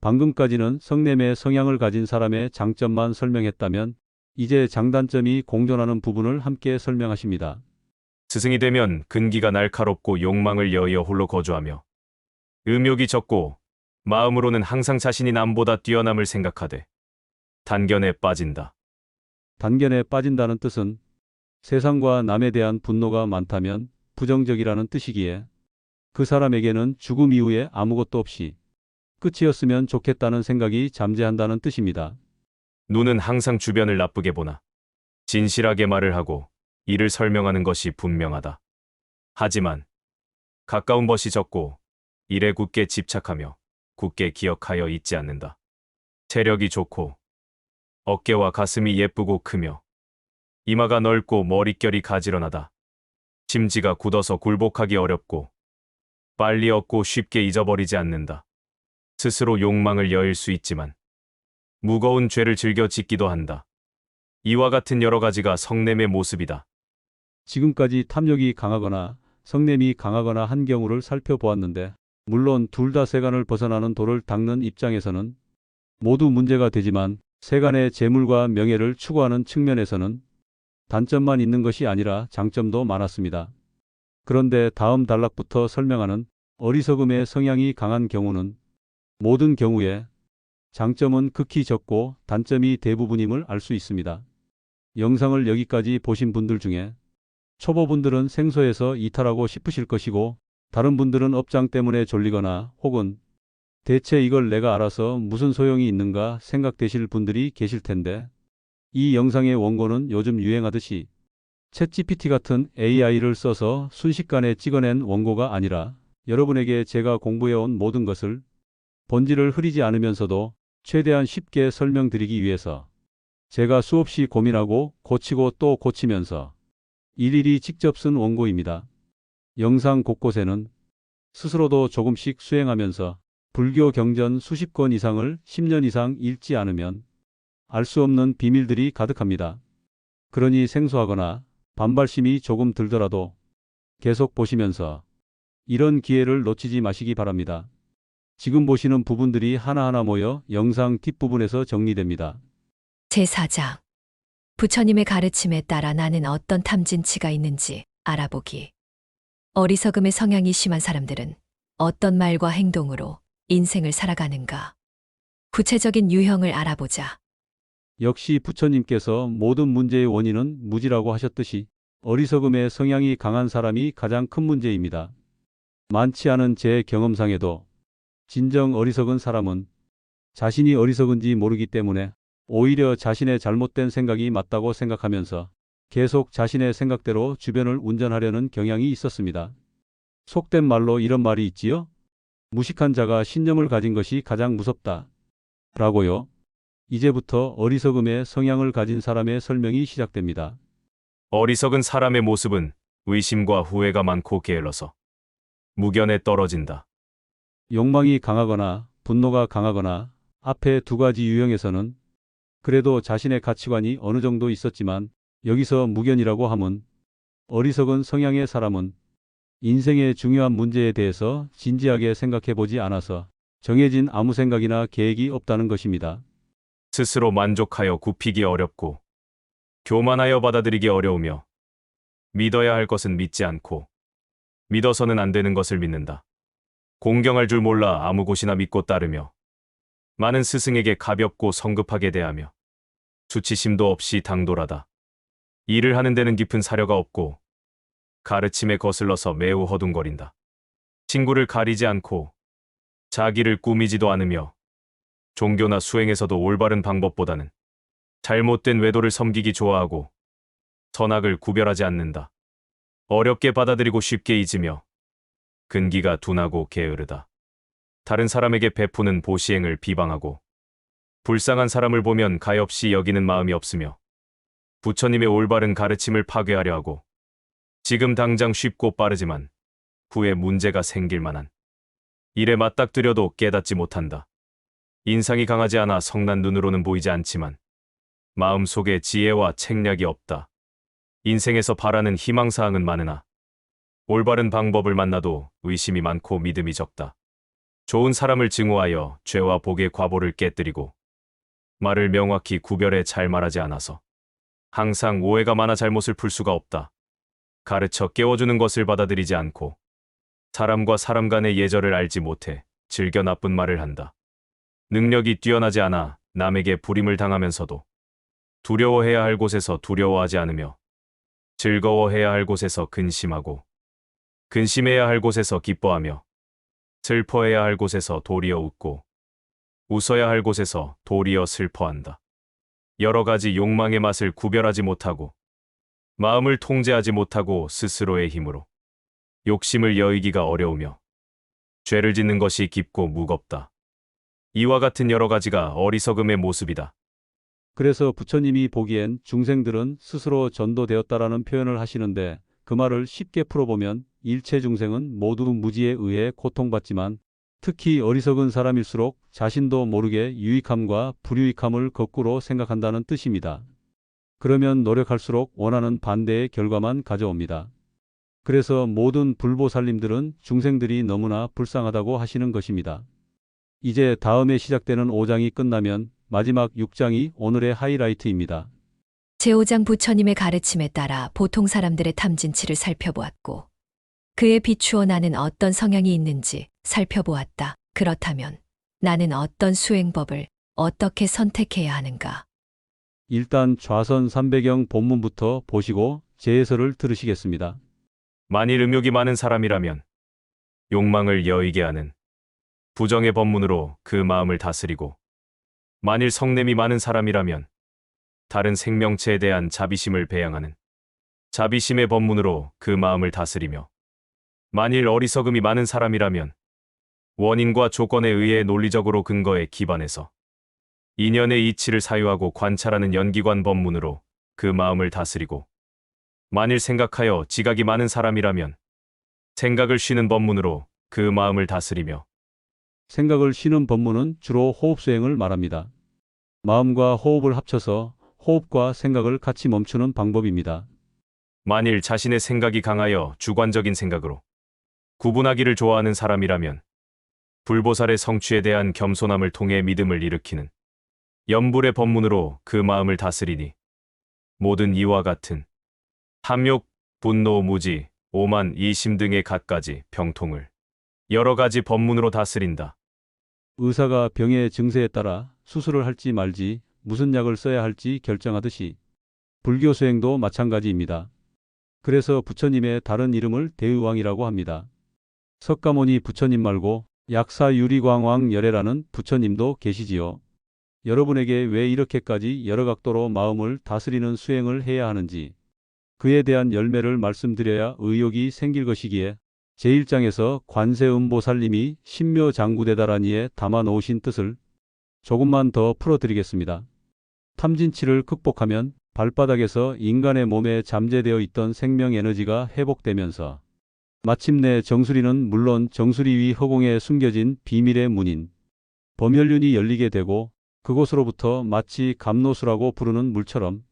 방금까지는 성냄의 성향을 가진 사람의 장점만 설명했다면 이제 장단점이 공존하는 부분을 함께 설명하십니다. 스승이 되면 근기가 날카롭고 욕망을 여의어 홀로 거주하며 음욕이 적고 마음으로는 항상 자신이 남보다 뛰어남을 생각하되 단견에 빠진다. 단견에 빠진다는 뜻은 세상과 남에 대한 분노가 많다면 부정적이라는 뜻이기에 그 사람에게는 죽음 이후에 아무것도 없이 끝이었으면 좋겠다는 생각이 잠재한다는 뜻입니다. 눈은 항상 주변을 나쁘게 보나 진실하게 말을 하고 이를 설명하는 것이 분명하다. 하지만 가까운 것이 적고 일에 굳게 집착하며 굳게 기억하여 잊지 않는다. 체력이 좋고 어깨와 가슴이 예쁘고 크며 이마가 넓고 머릿결이 가지런하다. 심지가 굳어서 굴복하기 어렵고 빨리 얻고 쉽게 잊어버리지 않는다. 스스로 욕망을 여일 수 있지만 무거운 죄를 즐겨 짓기도 한다. 이와 같은 여러 가지가 성냄의 모습이다. 지금까지 탐욕이 강하거나 성냄이 강하거나 한 경우를 살펴보았는데 물론 둘 다 세간을 벗어나는 도를 닦는 입장에서는 모두 문제가 되지만 세간의 재물과 명예를 추구하는 측면에서는 단점만 있는 것이 아니라 장점도 많았습니다. 그런데 다음 단락부터 설명하는 어리석음의 성향이 강한 경우는 모든 경우에 장점은 극히 적고 단점이 대부분임을 알 수 있습니다. 영상을 여기까지 보신 분들 중에 초보분들은 생소해서 이탈하고 싶으실 것이고 다른 분들은 업장 때문에 졸리거나 혹은 대체 이걸 내가 알아서 무슨 소용이 있는가 생각되실 분들이 계실 텐데 이 영상의 원고는 요즘 유행하듯이 챗GPT 같은 AI를 써서 순식간에 찍어낸 원고가 아니라 여러분에게 제가 공부해온 모든 것을 본질을 흐리지 않으면서도 최대한 쉽게 설명드리기 위해서 제가 수없이 고민하고 고치고 또 고치면서 일일이 직접 쓴 원고입니다. 영상 곳곳에는 스스로도 조금씩 수행하면서 불교 경전 수십 권 이상을 10년 이상 읽지 않으면 알 수 없는 비밀들이 가득합니다. 그러니 생소하거나 반발심이 조금 들더라도 계속 보시면서 이런 기회를 놓치지 마시기 바랍니다. 지금 보시는 부분들이 하나하나 모여 영상 뒷부분에서 정리됩니다. 제4장. 부처님의 가르침에 따라 나는 어떤 탐진치가 있는지 알아보기. 어리석음의 성향이 심한 사람들은 어떤 말과 행동으로 인생을 살아가는가. 구체적인 유형을 알아보자. 역시 부처님께서 모든 문제의 원인은 무지라고 하셨듯이 어리석음의 성향이 강한 사람이 가장 큰 문제입니다. 많지 않은 제 경험상에도 진정 어리석은 사람은 자신이 어리석은지 모르기 때문에 오히려 자신의 잘못된 생각이 맞다고 생각하면서 계속 자신의 생각대로 주변을 운전하려는 경향이 있었습니다. 속된 말로 이런 말이 있지요? 무식한 자가 신념을 가진 것이 가장 무섭다. 라고요. 이제부터 어리석음의 성향을 가진 사람의 설명이 시작됩니다. 어리석은 사람의 모습은 의심과 후회가 많고 게을러서 무견에 떨어진다. 욕망이 강하거나 분노가 강하거나 앞에 두 가지 유형에서는 그래도 자신의 가치관이 어느 정도 있었지만 여기서 무견이라고 함은 어리석은 성향의 사람은 인생의 중요한 문제에 대해서 진지하게 생각해 보지 않아서 정해진 아무 생각이나 계획이 없다는 것입니다. 스스로 만족하여 굽히기 어렵고 교만하여 받아들이기 어려우며 믿어야 할 것은 믿지 않고 믿어서는 안 되는 것을 믿는다. 공경할 줄 몰라 아무 곳이나 믿고 따르며 많은 스승에게 가볍고 성급하게 대하며 수치심도 없이 당돌하다. 일을 하는 데는 깊은 사려가 없고 가르침에 거슬러서 매우 허둥거린다. 친구를 가리지 않고 자기를 꾸미지도 않으며 종교나 수행에서도 올바른 방법보다는 잘못된 외도를 섬기기 좋아하고 선악을 구별하지 않는다. 어렵게 받아들이고 쉽게 잊으며 근기가 둔하고 게으르다. 다른 사람에게 베푸는 보시행을 비방하고 불쌍한 사람을 보면 가엾이 여기는 마음이 없으며 부처님의 올바른 가르침을 파괴하려 하고 지금 당장 쉽고 빠르지만 후에 문제가 생길 만한 일에 맞닥뜨려도 깨닫지 못한다. 인상이 강하지 않아 성난 눈으로는 보이지 않지만 마음속에 지혜와 책략이 없다. 인생에서 바라는 희망사항은 많으나 올바른 방법을 만나도 의심이 많고 믿음이 적다. 좋은 사람을 증오하여 죄와 복의 과보를 깨뜨리고 말을 명확히 구별해 잘 말하지 않아서 항상 오해가 많아 잘못을 풀 수가 없다. 가르쳐 깨워주는 것을 받아들이지 않고 사람과 사람 간의 예절을 알지 못해 즐겨 나쁜 말을 한다. 능력이 뛰어나지 않아 남에게 불임을 당하면서도 두려워해야 할 곳에서 두려워하지 않으며 즐거워해야 할 곳에서 근심하고 근심해야 할 곳에서 기뻐하며 슬퍼해야 할 곳에서 도리어 웃고 웃어야 할 곳에서 도리어 슬퍼한다. 여러 가지 욕망의 맛을 구별하지 못하고 마음을 통제하지 못하고 스스로의 힘으로 욕심을 여의기가 어려우며 죄를 짓는 것이 깊고 무겁다. 이와 같은 여러 가지가 어리석음의 모습이다. 그래서 부처님이 보기엔 중생들은 스스로 전도되었다라는 표현을 하시는데 그 말을 쉽게 풀어보면 일체 중생은 모두 무지에 의해 고통받지만 특히 어리석은 사람일수록 자신도 모르게 유익함과 불유익함을 거꾸로 생각한다는 뜻입니다. 그러면 노력할수록 원하는 반대의 결과만 가져옵니다. 그래서 모든 불보살님들은 중생들이 너무나 불쌍하다고 하시는 것입니다. 이제 다음에 시작되는 5장이 끝나면 마지막 6장이 오늘의 하이라이트입니다. 제5장 부처님의 가르침에 따라 보통 사람들의 탐진치를 살펴보았고 그에 비추어 나는 어떤 성향이 있는지 살펴보았다. 그렇다면 나는 어떤 수행법을 어떻게 선택해야 하는가? 일단 좌선 3배경 본문부터 보시고 제 해설을 들으시겠습니다. 만일 음욕이 많은 사람이라면 욕망을 여의게 하는 부정의 법문으로 그 마음을 다스리고 만일 성냄이 많은 사람이라면 다른 생명체에 대한 자비심을 배양하는 자비심의 법문으로 그 마음을 다스리며 만일 어리석음이 많은 사람이라면 원인과 조건에 의해 논리적으로 근거에 기반해서 인연의 이치를 사유하고 관찰하는 연기관 법문으로 그 마음을 다스리고 만일 생각하여 지각이 많은 사람이라면 생각을 쉬는 법문으로 그 마음을 다스리며 생각을 쉬는 법문은 주로 호흡 수행을 말합니다. 마음과 호흡을 합쳐서 호흡과 생각을 같이 멈추는 방법입니다. 만일 자신의 생각이 강하여 주관적인 생각으로 구분하기를 좋아하는 사람이라면 불보살의 성취에 대한 겸손함을 통해 믿음을 일으키는 염불의 법문으로 그 마음을 다스리니 모든 이와 같은 탐욕, 분노, 무지, 오만, 이심 등의 갖가지 병통을 여러 가지 법문으로 다스린다. 의사가 병의 증세에 따라 수술을 할지 말지 무슨 약을 써야 할지 결정하듯이 불교 수행도 마찬가지입니다. 그래서 부처님의 다른 이름을 대의왕이라고 합니다. 석가모니 부처님 말고 약사유리광왕 열애라는 부처님도 계시지요. 여러분에게 왜 이렇게까지 여러 각도로 마음을 다스리는 수행을 해야 하는지 그에 대한 열매를 말씀드려야 의욕이 생길 것이기에 제1장에서 관세음보살님이 신묘장구대다라니에 담아 놓으신 뜻을 조금만 더 풀어드리겠습니다. 탐진치를 극복하면 발바닥에서 인간의 몸에 잠재되어 있던 생명 에너지가 회복되면서 마침내 정수리는 물론 정수리 위 허공에 숨겨진 비밀의 문인 범혈륜이 열리게 되고 그곳으로부터 마치 감노수라고 부르는 물처럼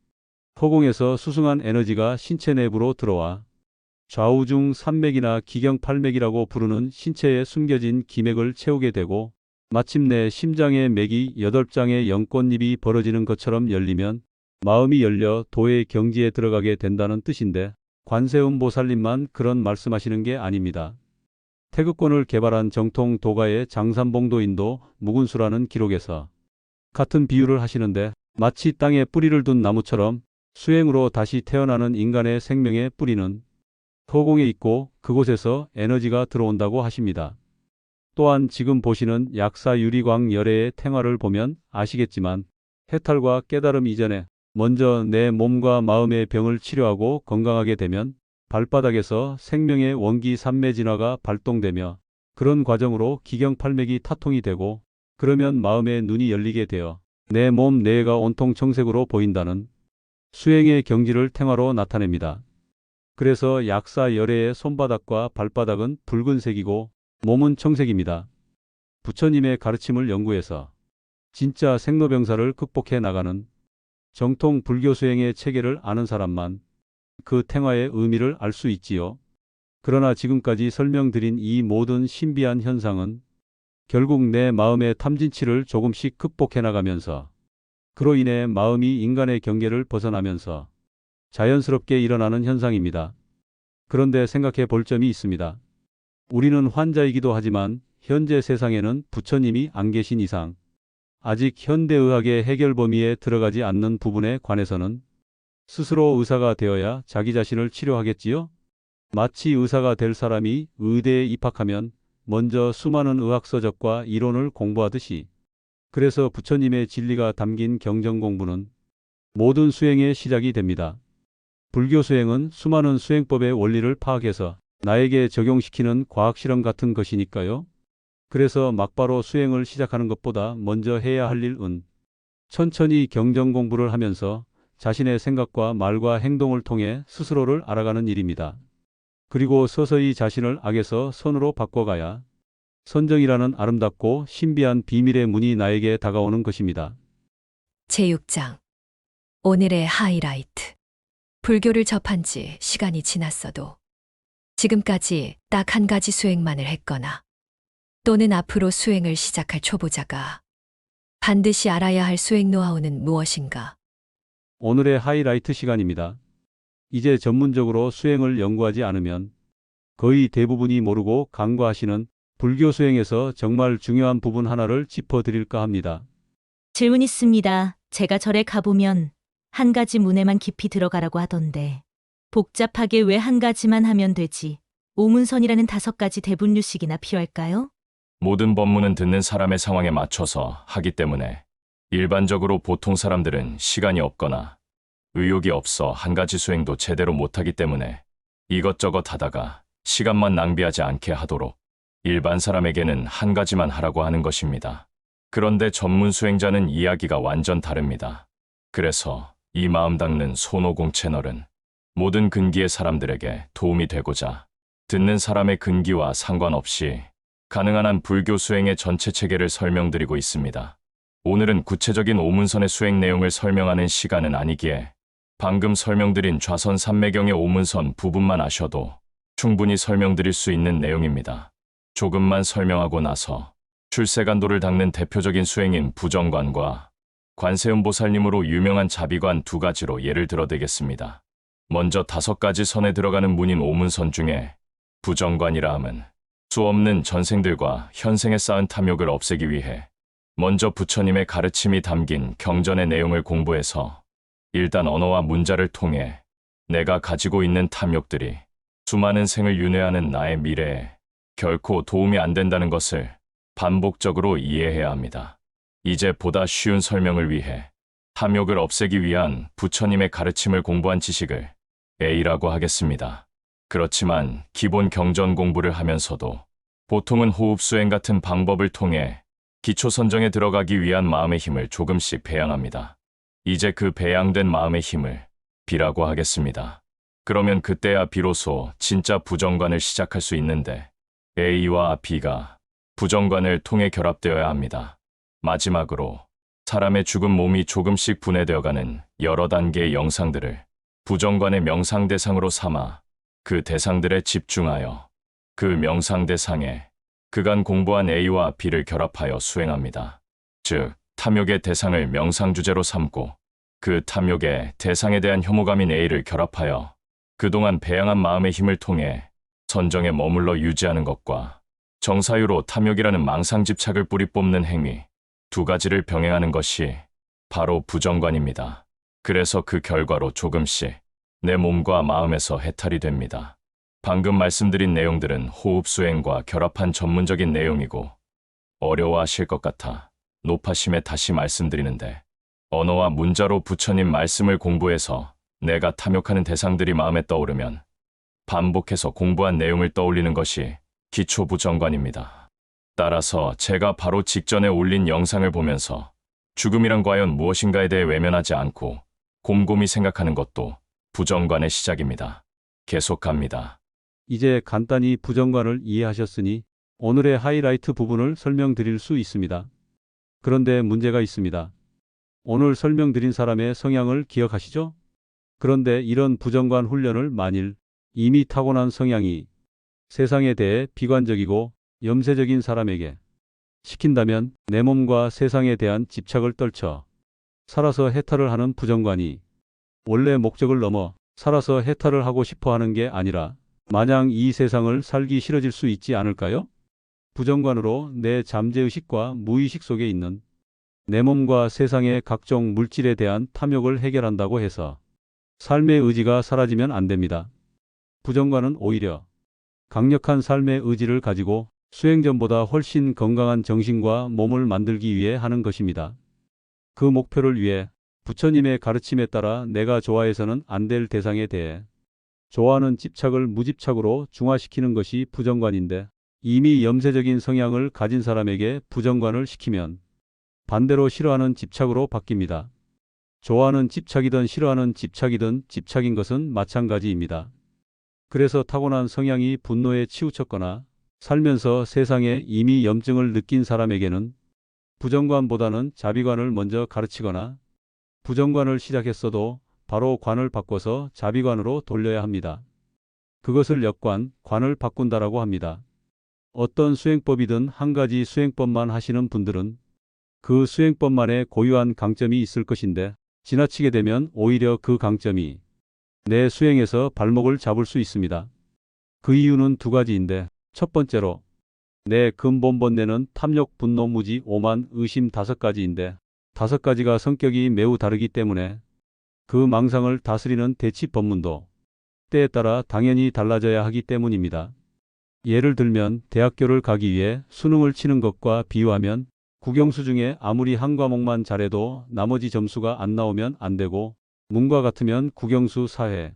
허공에서 수승한 에너지가 신체 내부로 들어와 좌우중 산맥이나 기경팔맥이라고 부르는 신체에 숨겨진 기맥을 채우게 되고 마침내 심장의 맥이 8장의 연꽃잎이 벌어지는 것처럼 열리면 마음이 열려 도의 경지에 들어가게 된다는 뜻인데 관세음보살님만 그런 말씀하시는 게 아닙니다. 태극권을 개발한 정통 도가의 장산봉도인도 무군수라는 기록에서 같은 비유를 하시는데 마치 땅에 뿌리를 둔 나무처럼 수행으로 다시 태어나는 인간의 생명의 뿌리는 허공에 있고 그곳에서 에너지가 들어온다고 하십니다. 또한 지금 보시는 약사유리광 열애의 탱화를 보면 아시겠지만 해탈과 깨달음 이전에 먼저 내 몸과 마음의 병을 치료하고 건강하게 되면 발바닥에서 생명의 원기 삼매 진화가 발동되며 그런 과정으로 기경팔맥이 타통이 되고 그러면 마음의 눈이 열리게 되어 내 몸 내가 온통 청색으로 보인다는 수행의 경지를 탱화로 나타냅니다. 그래서 약사 열애의 손바닥과 발바닥은 붉은색이고 몸은 청색입니다. 부처님의 가르침을 연구해서 진짜 생로병사를 극복해 나가는 정통 불교 수행의 체계를 아는 사람만 그 탱화의 의미를 알 수 있지요. 그러나 지금까지 설명드린 이 모든 신비한 현상은 결국 내 마음의 탐진치를 조금씩 극복해 나가면서 그로 인해 마음이 인간의 경계를 벗어나면서 자연스럽게 일어나는 현상입니다. 그런데 생각해 볼 점이 있습니다. 우리는 환자이기도 하지만 현재 세상에는 부처님이 안 계신 이상 아직 현대의학의 해결 범위에 들어가지 않는 부분에 관해서는 스스로 의사가 되어야 자기 자신을 치료하겠지요? 마치 의사가 될 사람이 의대에 입학하면 먼저 수많은 의학서적과 이론을 공부하듯이 그래서 부처님의 진리가 담긴 경전 공부는 모든 수행의 시작이 됩니다. 불교 수행은 수많은 수행법의 원리를 파악해서 나에게 적용시키는 과학실험 같은 것이니까요. 그래서 막바로 수행을 시작하는 것보다 먼저 해야 할 일은 천천히 경전 공부를 하면서 자신의 생각과 말과 행동을 통해 스스로를 알아가는 일입니다. 그리고 서서히 자신을 악에서 선으로 바꿔가야 선정이라는 아름답고 신비한 비밀의 문이 나에게 다가오는 것입니다. 제6장. 오늘의 하이라이트. 불교를 접한 지 시간이 지났어도 지금까지 딱 한 가지 수행만을 했거나 또는 앞으로 수행을 시작할 초보자가 반드시 알아야 할 수행 노하우는 무엇인가? 오늘의 하이라이트 시간입니다. 이제 전문적으로 수행을 연구하지 않으면 거의 대부분이 모르고 간과하시는 불교 수행에서 정말 중요한 부분 하나를 짚어드릴까 합니다. 질문 있습니다. 제가 절에 가보면 한 가지 문에만 깊이 들어가라고 하던데 복잡하게 왜 한 가지만 하면 되지? 오문선이라는 5가지 대분류식이나 필요할까요? 모든 법문은 듣는 사람의 상황에 맞춰서 하기 때문에 일반적으로 보통 사람들은 시간이 없거나 의욕이 없어 한 가지 수행도 제대로 못하기 때문에 이것저것 하다가 시간만 낭비하지 않게 하도록 일반 사람에게는 한 가지만 하라고 하는 것입니다. 그런데 전문 수행자는 이야기가 완전 다릅니다. 그래서 이 마음 닦는 손오공 채널은 모든 근기의 사람들에게 도움이 되고자 듣는 사람의 근기와 상관없이 가능한 한 불교 수행의 전체 체계를 설명드리고 있습니다. 오늘은 구체적인 오문선의 수행 내용을 설명하는 시간은 아니기에 방금 설명드린 좌선 삼매경의 오문선 부분만 아셔도 충분히 설명드릴 수 있는 내용입니다. 조금만 설명하고 나서 출세간도를 닦는 대표적인 수행인 부정관과 관세음보살님으로 유명한 자비관 2가지로 예를 들어드리겠습니다. 먼저 5가지 선에 들어가는 문인 오문선 중에 부정관이라 함은 수 없는 전생들과 현생에 쌓은 탐욕을 없애기 위해 먼저 부처님의 가르침이 담긴 경전의 내용을 공부해서 일단 언어와 문자를 통해 내가 가지고 있는 탐욕들이 수많은 생을 윤회하는 나의 미래에 결코 도움이 안 된다는 것을 반복적으로 이해해야 합니다. 이제 보다 쉬운 설명을 위해 탐욕을 없애기 위한 부처님의 가르침을 공부한 지식을 A라고 하겠습니다. 그렇지만 기본 경전 공부를 하면서도 보통은 호흡 수행 같은 방법을 통해 기초 선정에 들어가기 위한 마음의 힘을 조금씩 배양합니다. 이제 그 배양된 마음의 힘을 B라고 하겠습니다. 그러면 그때야 비로소 진짜 부정관을 시작할 수 있는데 A와 B가 부정관을 통해 결합되어야 합니다. 마지막으로 사람의 죽은 몸이 조금씩 분해되어가는 여러 단계의 영상들을 부정관의 명상 대상으로 삼아 그 대상들에 집중하여 그 명상 대상에 그간 공부한 A와 B를 결합하여 수행합니다. 즉, 탐욕의 대상을 명상 주제로 삼고 그 탐욕의 대상에 대한 혐오감인 A를 결합하여 그동안 배양한 마음의 힘을 통해 선정에 머물러 유지하는 것과 정사유로 탐욕이라는 망상집착을 뿌리 뽑는 행위 2가지를 병행하는 것이 바로 부정관입니다. 그래서 그 결과로 조금씩 내 몸과 마음에서 해탈이 됩니다. 방금 말씀드린 내용들은 호흡 수행과 결합한 전문적인 내용이고 어려워하실 것 같아 높아심에 다시 말씀드리는데 언어와 문자로 부처님 말씀을 공부해서 내가 탐욕하는 대상들이 마음에 떠오르면 반복해서 공부한 내용을 떠올리는 것이 기초 부정관입니다. 따라서 제가 바로 직전에 올린 영상을 보면서 죽음이란 과연 무엇인가에 대해 외면하지 않고 곰곰이 생각하는 것도 부정관의 시작입니다. 계속합니다. 이제 간단히 부정관을 이해하셨으니 오늘의 하이라이트 부분을 설명드릴 수 있습니다. 그런데 문제가 있습니다. 오늘 설명드린 사람의 성향을 기억하시죠? 그런데 이런 부정관 훈련을 만일 이미 타고난 성향이 세상에 대해 비관적이고 염세적인 사람에게 시킨다면 내 몸과 세상에 대한 집착을 떨쳐 살아서 해탈을 하는 부정관이 원래 목적을 넘어 살아서 해탈을 하고 싶어 하는 게 아니라 마냥 이 세상을 살기 싫어질 수 있지 않을까요? 부정관으로 내 잠재의식과 무의식 속에 있는 내 몸과 세상의 각종 물질에 대한 탐욕을 해결한다고 해서 삶의 의지가 사라지면 안 됩니다. 부정관은 오히려 강력한 삶의 의지를 가지고 수행전보다 훨씬 건강한 정신과 몸을 만들기 위해 하는 것입니다. 그 목표를 위해 부처님의 가르침에 따라 내가 좋아해서는 안 될 대상에 대해 좋아하는 집착을 무집착으로 중화시키는 것이 부정관인데, 이미 염세적인 성향을 가진 사람에게 부정관을 시키면 반대로 싫어하는 집착으로 바뀝니다. 좋아하는 집착이든 싫어하는 집착이든 집착인 것은 마찬가지입니다. 그래서 타고난 성향이 분노에 치우쳤거나 살면서 세상에 이미 염증을 느낀 사람에게는 부정관보다는 자비관을 먼저 가르치거나 부정관을 시작했어도 바로 관을 바꿔서 자비관으로 돌려야 합니다. 그것을 역관, 관을 바꾼다라고 합니다. 어떤 수행법이든 한 가지 수행법만 하시는 분들은 그 수행법만의 고유한 강점이 있을 것인데, 지나치게 되면 오히려 그 강점이 내 수행에서 발목을 잡을 수 있습니다. 그 이유는 두 가지인데, 첫 번째로 내 근본 본내는 탐욕, 분노, 무지, 오만, 의심 5가지인데 5가지가 성격이 매우 다르기 때문에 그 망상을 다스리는 대치 법문도 때에 따라 당연히 달라져야 하기 때문입니다. 예를 들면 대학교를 가기 위해 수능을 치는 것과 비유하면 국영수 중에 아무리 한 과목만 잘해도 나머지 점수가 안 나오면 안 되고, 문과 같으면 국영수 사회,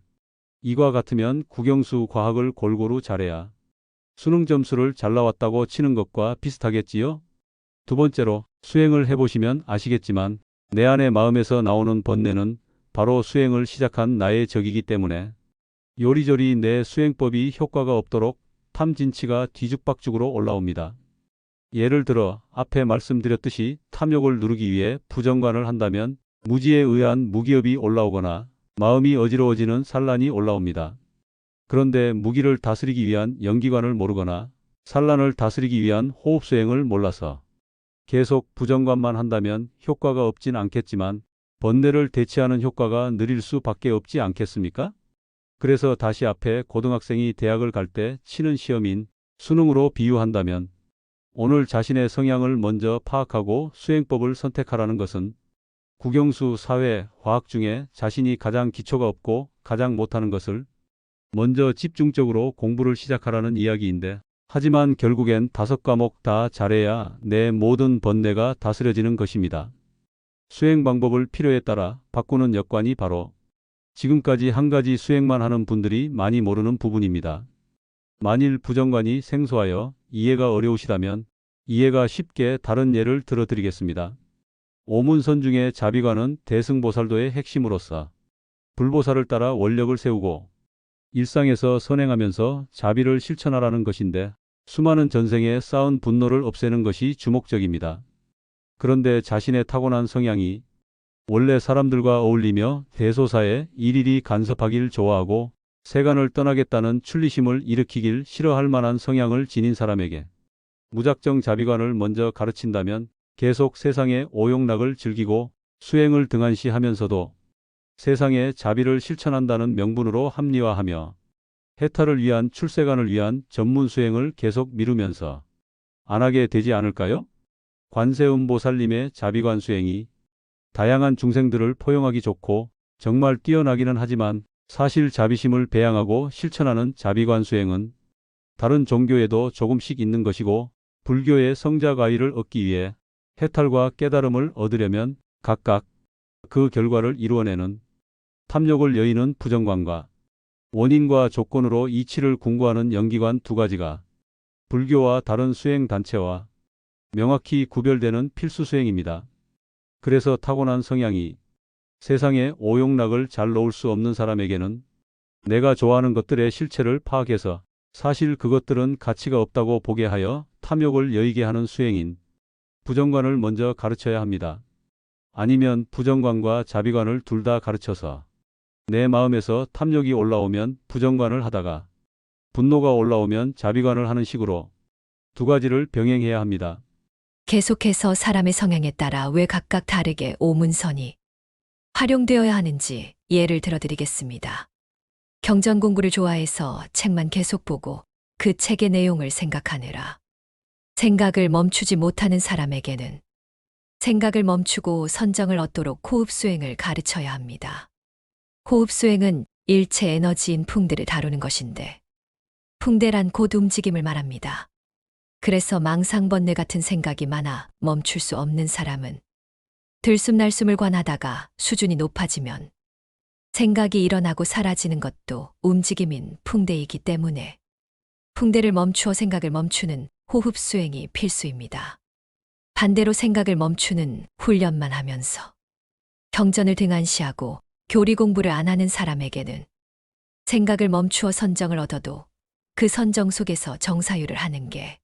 이과 같으면 국영수 과학을 골고루 잘해야 수능 점수를 잘 나왔다고 치는 것과 비슷하겠지요? 두 번째로 수행을 해보시면 아시겠지만 내 안의 마음에서 나오는 번뇌는 바로 수행을 시작한 나의 적이기 때문에 요리조리 내 수행법이 효과가 없도록 탐진치가 뒤죽박죽으로 올라옵니다. 예를 들어 앞에 말씀드렸듯이 탐욕을 누르기 위해 부정관을 한다면 무지에 의한 무기업이 올라오거나 마음이 어지러워지는 산란이 올라옵니다. 그런데 무기를 다스리기 위한 연기관을 모르거나 산란을 다스리기 위한 호흡수행을 몰라서 계속 부정관만 한다면 효과가 없진 않겠지만 번뇌를 대체하는 효과가 느릴 수밖에 없지 않겠습니까? 그래서 다시 앞에 고등학생이 대학을 갈 때 치는 시험인 수능으로 비유한다면 오늘 자신의 성향을 먼저 파악하고 수행법을 선택하라는 것은 국영수, 사회, 화학 중에 자신이 가장 기초가 없고 가장 못하는 것을 먼저 집중적으로 공부를 시작하라는 이야기인데, 하지만 결국엔 5과목 다 잘해야 내 모든 번뇌가 다스려지는 것입니다. 수행 방법을 필요에 따라 바꾸는 역관이 바로 지금까지 한 가지 수행만 하는 분들이 많이 모르는 부분입니다. 만일 부정관이 생소하여 이해가 어려우시다면 이해가 쉽게 다른 예를 들어드리겠습니다. 오문선 중에 자비관은 대승보살도의 핵심으로서 불보살을 따라 원력을 세우고 일상에서 선행하면서 자비를 실천하라는 것인데, 수많은 전생에 쌓은 분노를 없애는 것이 주목적입니다. 그런데 자신의 타고난 성향이 원래 사람들과 어울리며 대소사에 일일이 간섭하길 좋아하고 세간을 떠나겠다는 출리심을 일으키길 싫어할 만한 성향을 지닌 사람에게 무작정 자비관을 먼저 가르친다면 계속 세상의 오용락을 즐기고 수행을 등한시하면서도 세상에 자비를 실천한다는 명분으로 합리화하며 해탈을 위한 출세관을 위한 전문 수행을 계속 미루면서 안 하게 되지 않을까요? 관세음보살님의 자비관 수행이 다양한 중생들을 포용하기 좋고 정말 뛰어나기는 하지만 사실 자비심을 배양하고 실천하는 자비관 수행은 다른 종교에도 조금씩 있는 것이고, 불교의 성자가의를 얻기 위해 해탈과 깨달음을 얻으려면 각각 그 결과를 이루어내는 탐욕을 여의는 부정관과 원인과 조건으로 이치를 궁구하는 연기관 2가지가 불교와 다른 수행 단체와 명확히 구별되는 필수 수행입니다. 그래서 타고난 성향이 세상에 오용락을 잘 놓을 수 없는 사람에게는 내가 좋아하는 것들의 실체를 파악해서 사실 그것들은 가치가 없다고 보게 하여 탐욕을 여의게 하는 수행인 부정관을 먼저 가르쳐야 합니다. 아니면 부정관과 자비관을 둘 다 가르쳐서 내 마음에서 탐욕이 올라오면 부정관을 하다가 분노가 올라오면 자비관을 하는 식으로 두 가지를 병행해야 합니다. 계속해서 사람의 성향에 따라 왜 각각 다르게 오문선이 활용되어야 하는지 예를 들어드리겠습니다. 경전 공부를 좋아해서 책만 계속 보고 그 책의 내용을 생각하느라 생각을 멈추지 못하는 사람에게는 생각을 멈추고 선정을 얻도록 호흡 수행을 가르쳐야 합니다. 호흡 수행은 일체 에너지인 풍대를 다루는 것인데 풍대란 곧 움직임을 말합니다. 그래서 망상번뇌 같은 생각이 많아 멈출 수 없는 사람은 들숨날숨을 관하다가 수준이 높아지면 생각이 일어나고 사라지는 것도 움직임인 풍대이기 때문에 풍대를 멈추어 생각을 멈추는 호흡 수행이 필수입니다. 반대로 생각을 멈추는 훈련만 하면서 경전을 등한시하고 교리 공부를 안 하는 사람에게는 생각을 멈추어 선정을 얻어도 그 선정 속에서 정사유를 하는 게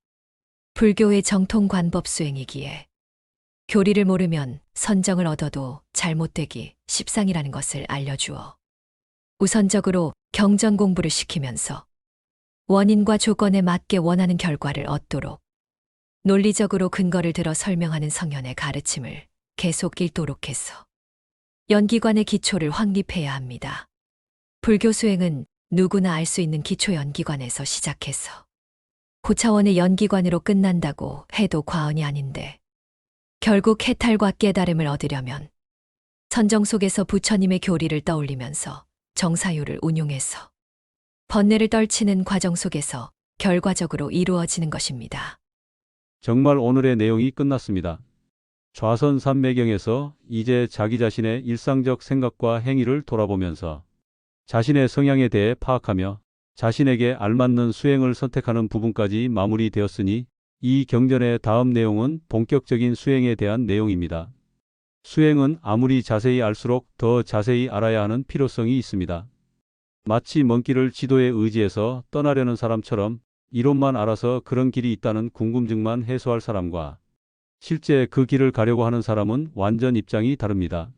불교의 정통 관법 수행이기에 교리를 모르면 선정을 얻어도 잘못되기 십상이라는 것을 알려주어 우선적으로 경전 공부를 시키면서 원인과 조건에 맞게 원하는 결과를 얻도록 논리적으로 근거를 들어 설명하는 성현의 가르침을 계속 읽도록 해서 연기관의 기초를 확립해야 합니다. 불교 수행은 누구나 알 수 있는 기초 연기관에서 시작해서 고차원의 연기관으로 끝난다고 해도 과언이 아닌데 결국 해탈과 깨달음을 얻으려면 선정 속에서 부처님의 교리를 떠올리면서 정사유를 운용해서 번뇌를 떨치는 과정 속에서 결과적으로 이루어지는 것입니다. 정말 오늘의 내용이 끝났습니다. 좌선 삼매경에서 이제 자기 자신의 일상적 생각과 행위를 돌아보면서 자신의 성향에 대해 파악하며 자신에게 알맞는 수행을 선택하는 부분까지 마무리되었으니 이 경전의 다음 내용은 본격적인 수행에 대한 내용입니다. 수행은 아무리 자세히 알수록 더 자세히 알아야 하는 필요성이 있습니다. 마치 먼 길을 지도에 의지해서 떠나려는 사람처럼 이론만 알아서 그런 길이 있다는 궁금증만 해소할 사람과 실제 그 길을 가려고 하는 사람은 완전 입장이 다릅니다.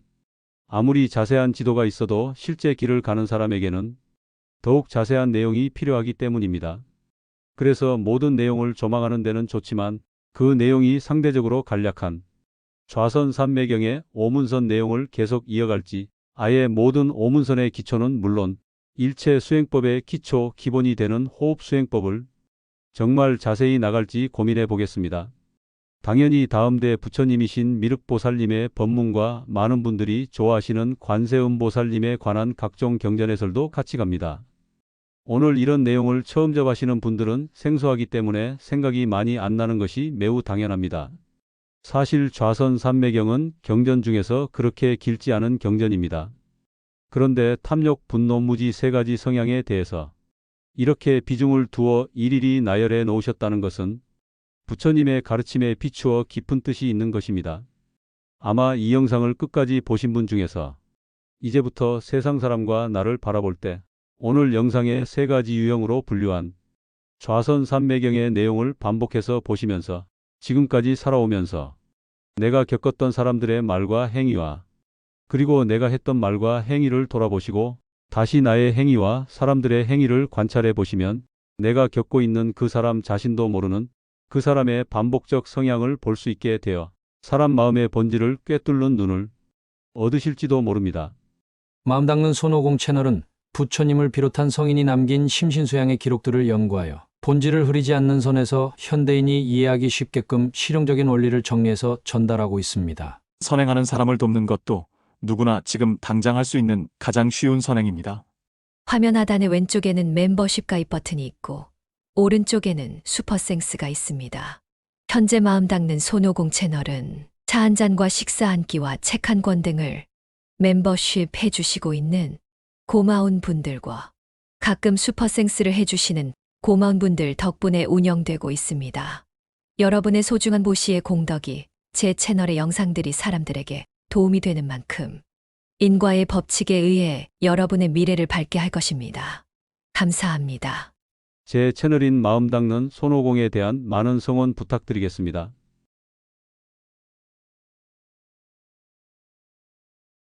아무리 자세한 지도가 있어도 실제 길을 가는 사람에게는 더욱 자세한 내용이 필요하기 때문입니다. 그래서 모든 내용을 조망하는 데는 좋지만 그 내용이 상대적으로 간략한 좌선 삼매경의 오문선 내용을 계속 이어갈지 아예 모든 오문선의 기초는 물론 일체 수행법의 기초 기본이 되는 호흡 수행법을 정말 자세히 나갈지 고민해 보겠습니다. 당연히 다음대 부처님이신 미륵보살님의 법문과 많은 분들이 좋아하시는 관세음보살님에 관한 각종 경전해설도 같이 갑니다. 오늘 이런 내용을 처음 접하시는 분들은 생소하기 때문에 생각이 많이 안 나는 것이 매우 당연합니다. 사실 좌선 삼매경은 경전 중에서 그렇게 길지 않은 경전입니다. 그런데 탐욕, 분노, 무지 세 가지 성향에 대해서 이렇게 비중을 두어 일일이 나열해 놓으셨다는 것은 부처님의 가르침에 비추어 깊은 뜻이 있는 것입니다. 아마 이 영상을 끝까지 보신 분 중에서 이제부터 세상 사람과 나를 바라볼 때 오늘 영상의 세 가지 유형으로 분류한 좌선 삼매경의 내용을 반복해서 보시면서 지금까지 살아오면서 내가 겪었던 사람들의 말과 행위와 그리고 내가 했던 말과 행위를 돌아보시고 다시 나의 행위와 사람들의 행위를 관찰해 보시면 내가 겪고 있는 그 사람 자신도 모르는 그 사람의 반복적 성향을 볼 수 있게 되어 사람 마음의 본질을 꿰뚫는 눈을 얻으실지도 모릅니다. 마음 닦는 손오공 채널은 부처님을 비롯한 성인이 남긴 심신수양의 기록들을 연구하여 본질을 흐리지 않는 선에서 현대인이 이해하기 쉽게끔 실용적인 원리를 정리해서 전달하고 있습니다. 선행하는 사람을 돕는 것도 누구나 지금 당장 할 수 있는 가장 쉬운 선행입니다. 화면 하단의 왼쪽에는 멤버십 가입 버튼이 있고 오른쪽에는 슈퍼생스가 있습니다. 현재 마음 닦는 손오공 채널은 차 한 잔과 식사 한 끼와 책 한 권 등을 멤버십 해주시고 있는 고마운 분들과 가끔 슈퍼생스를 해주시는 고마운 분들 덕분에 운영되고 있습니다. 여러분의 소중한 보시의 공덕이 제 채널의 영상들이 사람들에게 도움이 되는 만큼 인과의 법칙에 의해 여러분의 미래를 밝게 할 것입니다. 감사합니다. 제 채널인 마음 닦는 손오공에 대한 많은 성원 부탁드리겠습니다.